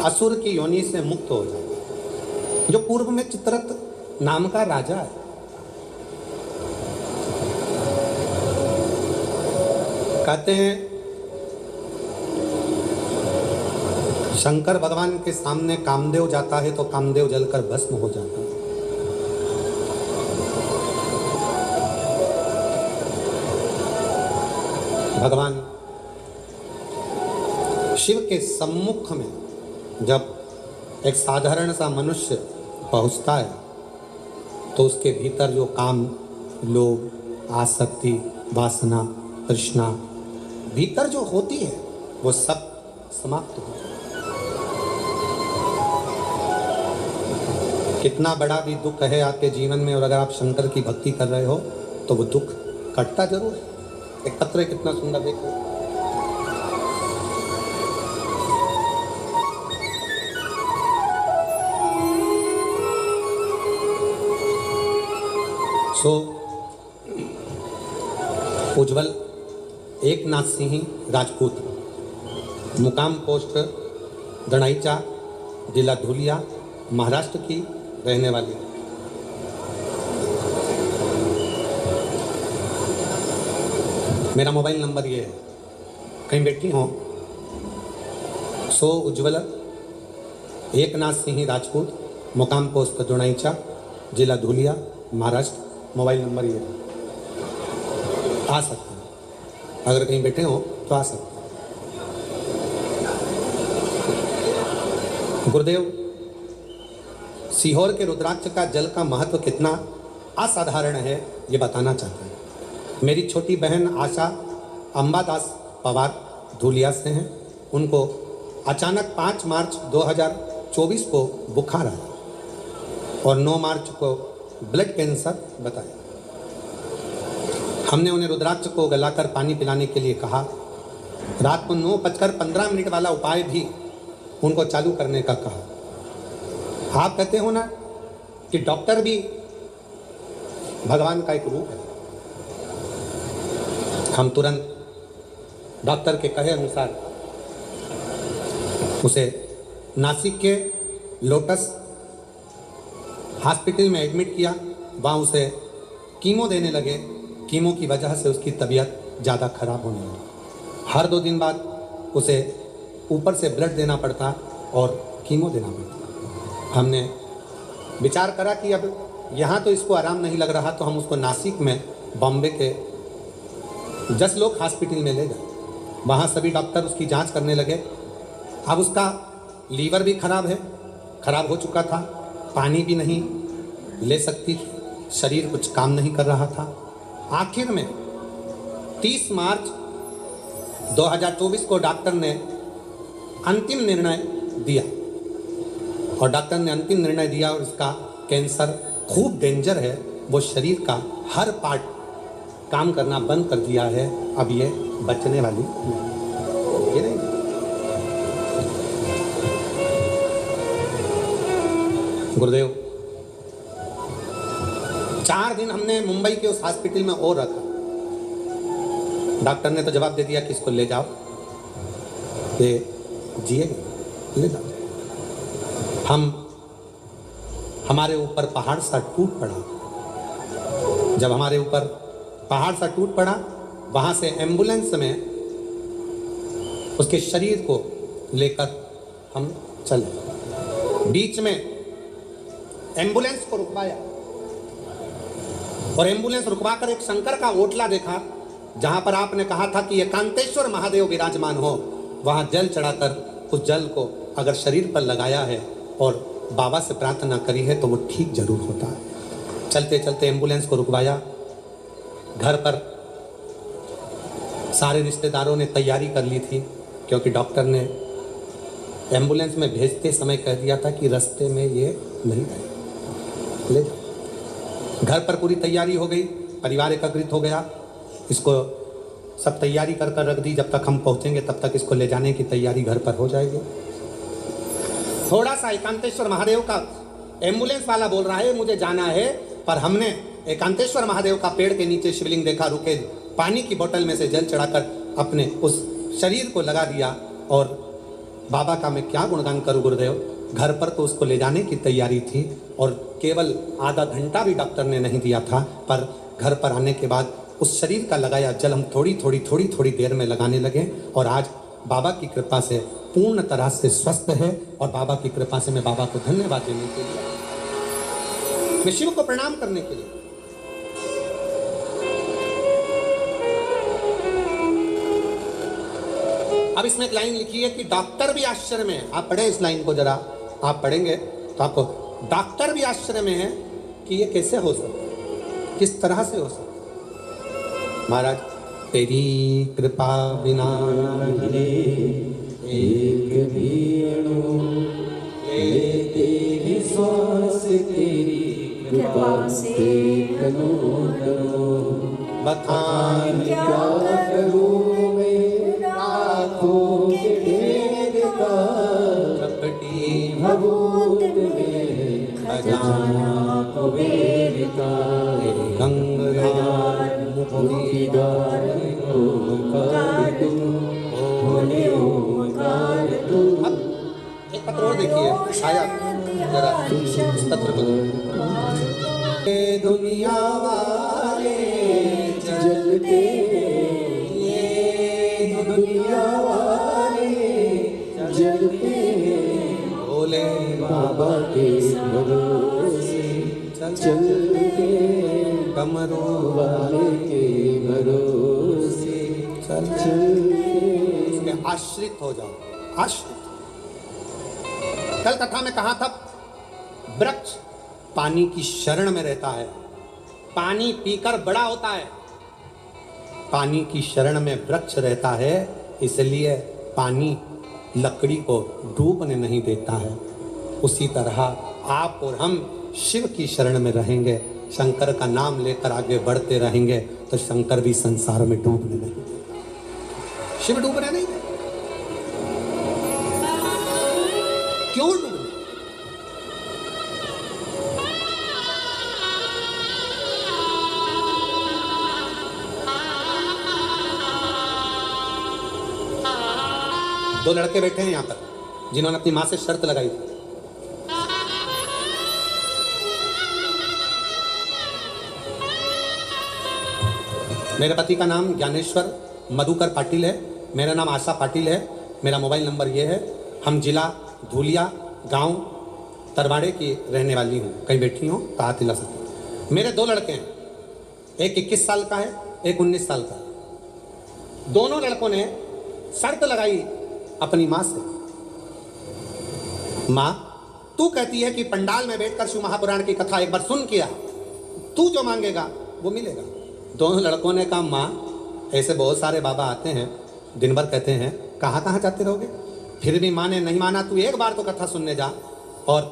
असुर की योनि से मुक्त हो जाता है। जो पूर्व में चित्ररथ नाम का राजा है, कहते हैं शंकर भगवान के सामने कामदेव जाता है तो कामदेव जलकर भस्म हो जाता है। भगवान शिव के सम्मुख में जब एक साधारण सा मनुष्य पहुंचता है तो उसके भीतर जो काम, लोभ, आसक्ति, वासना, तृष्णा भीतर जो होती है वो सब समाप्त हो जाती है। कितना बड़ा भी दुख है आपके जीवन में और अगर आप शंकर की भक्ति कर रहे हो तो वो दुख कटता जरूर है। एक पत्र कितना सुंदर देखो। सो उज्जवल एकनाथ सिंह राजपूत, मुकाम पोस्ट दणाईचा, जिला धुलिया, महाराष्ट्र की रहने वाली। मेरा मोबाइल नंबर ये है, कहीं बैठी हो। सो उज्ज्वल एकनाथ सिंह राजपूत, मुकाम पोस्ट दणाईचा, जिला धुलिया, महाराष्ट्र। मोबाइल नंबर ये है, आ सकते हैं, अगर कहीं बैठे हो तो आ सकते हैं। गुरुदेव, सीहोर के रुद्राक्ष का जल का महत्व कितना असाधारण है ये बताना चाहते हैं। मेरी छोटी बहन आशा अंबादास पवार धुलिया से हैं। उनको अचानक 5 मार्च 2024 को बुखार आया और 9 मार्च को ब्लड कैंसर बताया। हमने उन्हें रुद्राक्ष को गलाकर पानी पिलाने के लिए कहा। रात को 9:15 वाला उपाय भी उनको चालू करने का कहा। आप कहते हो ना कि डॉक्टर भी भगवान का एक रूप है। हम तुरंत डॉक्टर के कहे अनुसार उसे नासिक के लोटस हॉस्पिटल में एडमिट किया। वहाँ उसे कीमो देने लगे। कीमो की वजह से उसकी तबीयत ज़्यादा खराब होने लगी। हर 2 दिन बाद उसे ऊपर से ब्लड देना पड़ता और कीमो देना पड़ता। हमने विचार करा कि अब यहाँ तो इसको आराम नहीं लग रहा तो हम उसको नासिक में बॉम्बे के जसलोक हॉस्पिटल में ले गए। वहाँ सभी डॉक्टर उसकी जांच करने लगे। अब उसका लीवर भी खराब है, खराब हो चुका था, पानी भी नहीं ले सकती थी, शरीर कुछ काम नहीं कर रहा था। आखिर में 30 मार्च 2024 को डॉक्टर ने अंतिम निर्णय दिया और डॉक्टर ने अंतिम निर्णय दिया और इसका कैंसर खूब डेंजर है। वो शरीर का हर पार्ट काम करना बंद कर दिया है। अब ये बचने वाली नहीं। ये नहीं। गुरुदेव, 4 दिन हमने मुंबई के उस हॉस्पिटल में और रखा। डॉक्टर ने तो जवाब दे दिया कि इसको ले जाओ, ये जिएगा, ले जाओ। हमारे ऊपर पहाड़ सा टूट पड़ा। जब हमारे ऊपर पहाड़ सा टूट पड़ा, वहां से एम्बुलेंस में उसके शरीर को लेकर हम चले। बीच में एम्बुलेंस को रुकवाया और एम्बुलेंस रुकवाकर एक शंकर का ओटला देखा जहां पर आपने कहा था कि एकांतेश्वर महादेव विराजमान हो। वहां जल चढ़ाकर उस जल को अगर शरीर पर लगाया है और बाबा से प्रार्थना करी है तो वो ठीक जरूर होता है। चलते चलते एम्बुलेंस को रुकवाया। घर पर सारे रिश्तेदारों ने तैयारी कर ली थी क्योंकि डॉक्टर ने एम्बुलेंस में भेजते समय कह दिया था कि रास्ते में ये नहीं रहे, ले जाओ। घर पर पूरी तैयारी हो गई, परिवार एकत्रित हो गया। इसको सब तैयारी कर कर रख दी। जब तक हम पहुंचेंगे तब तक इसको ले जाने की तैयारी घर पर हो जाएगी। थोड़ा सा एकांतेश्वर महादेव का एम्बुलेंस वाला बोल रहा है मुझे जाना है, पर हमने एकांतेश्वर महादेव का पेड़ के नीचे शिवलिंग देखा, रुके, पानी की बोतल में से जल चढ़ाकर अपने उस शरीर को लगा दिया। और बाबा का मैं क्या गुणगान करूं गुरुदेव। घर पर तो उसको ले जाने की तैयारी थी और केवल आधा घंटा भी डॉक्टर ने नहीं दिया था, पर घर पर आने के बाद उस शरीर का लगाया जल हम थोड़ी देर में लगाने लगे और आज बाबा की कृपा से पूर्ण तरह से स्वस्थ है। और बाबा की कृपा से मैं बाबा को धन्यवाद देने के लिए, मैं शिव को प्रणाम करने के लिए, अब इसमें एक लाइन लिखी है कि डॉक्टर भी आश्चर्य में है। आप पढ़े इस लाइन को जरा, आप पढ़ेंगे तो आपको, डॉक्टर भी आश्चर्य में है कि ये कैसे हो सकता, किस तरह से हो सकता। महाराज, तेरी कृपा बिना एक भी अणु लेते ही श्वास के देख लूं करूं बताएं क्या करूं मैं राखों के ढेर का कपटी भभूत में खजाना कुबेर का गंगाधार मुखीदार ओंकार तू होने ओंकार तू। अब एक पत्र और देखिए शायद जरा इस पत्र को ये दुनिया वाले जलते ये दुनिया वाले जलते बोले बाबा के भरोसे चलते कमरों वाले के भरोसे चलते इसके आश्रित हो जाओ। आश्रित कल कथा में कहा था वृक्ष पानी की शरण में रहता है, पानी पीकर बड़ा होता है। पानी की शरण में वृक्ष रहता है, इसलिए पानी लकड़ी को डूबने नहीं देता है। उसी तरह आप और हम शिव की शरण में रहेंगे, शंकर का नाम लेकर आगे बढ़ते रहेंगे, तो शंकर भी संसार में डूबने नहीं देते। शिव डूबने नहीं देते। क्यों डूबने? दो लड़के बैठे हैं यहाँ पर जिन्होंने अपनी माँ से शर्त लगाई थी। मेरे पति का नाम ज्ञानेश्वर मधुकर पाटिल है, मेरा नाम आशा पाटिल है, मेरा मोबाइल नंबर ये है। हम जिला धूलिया गांव तरवाड़े की रहने वाली हूँ। कहीं बैठी हूँ तो हाथ हिला सकते। मेरे दो लड़के हैं, एक 21 साल का है, एक 19 साल का है। दोनों लड़कों ने शर्त लगाई अपनी माँ से, माँ तू कहती है कि पंडाल में बैठकर शिव महापुराण की कथा एक बार सुन किया, तू जो मांगेगा वो मिलेगा। दोनों लड़कों ने कहा माँ ऐसे बहुत सारे बाबा आते हैं, दिन भर कहते हैं कहाँ कहाँ जाते रहोगे, फिर भी माँ ने नहीं माना, तू एक बार तो कथा सुनने जा। और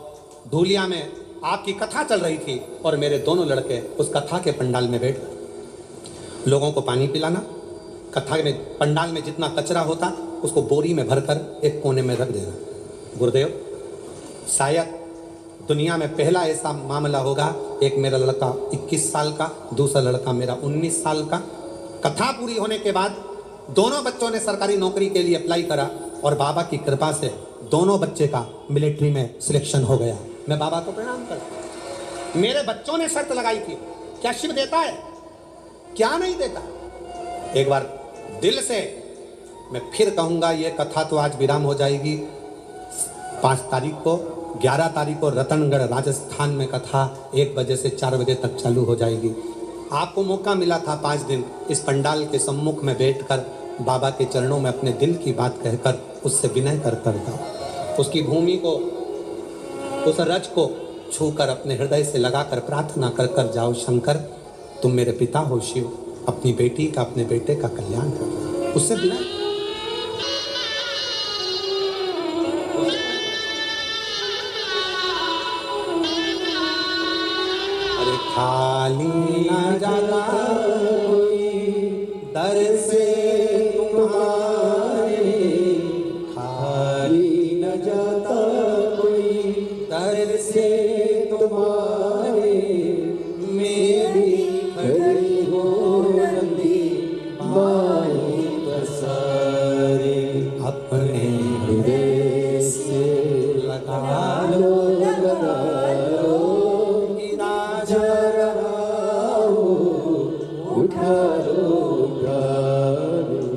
धूलिया में आपकी कथा चल रही थी और मेरे दोनों लड़के उस कथा के पंडाल में बैठ गए। लोगों को पानी पिलाना, कथा में पंडाल में जितना कचरा होता उसको बोरी में भरकर एक कोने में रख देना। गुरुदेव शायद दुनिया में पहला ऐसा मामला होगा, एक मेरा लड़का 21 साल का, दूसरा लड़का मेरा 19 साल का। कथा पूरी होने के बाद दोनों बच्चों ने सरकारी नौकरी के लिए अप्लाई करा और बाबा की कृपा से दोनों बच्चे का मिलिट्री में सिलेक्शन हो गया। मैं बाबा को प्रणाम करता। मेरे बच्चों ने शर्त लगाई थी, क्या शिव देता है, क्या नहीं देता। एक बार दिल से मैं फिर कहूँगा, ये कथा तो आज विराम हो जाएगी। 5 तारीख को 11 तारीख को रतनगढ़ राजस्थान में कथा 1 बजे से 4 बजे तक चालू हो जाएगी। आपको मौका मिला था 5 दिन इस पंडाल के सम्मुख में बैठकर बाबा के चरणों में अपने दिल की बात कहकर उससे विनय कर जाओ, उसकी भूमि को, उस रज को छूकर अपने हृदय से लगाकर प्रार्थना कर कर जाओ, शंकर तुम मेरे पिता हो शिव, अपनी बेटी का, अपने बेटे का कल्याण कर, उससे विनय। अरे खाली ना जाता कोई दर से तुम्हारे, खाली न जाता कोई दर से तुम्हारे, मेरी खड़ी हो नंदी बाई पसारे, अपने हृदय से लगा लो लगा लो, कि राज जरा हो उठा लो उठा लो।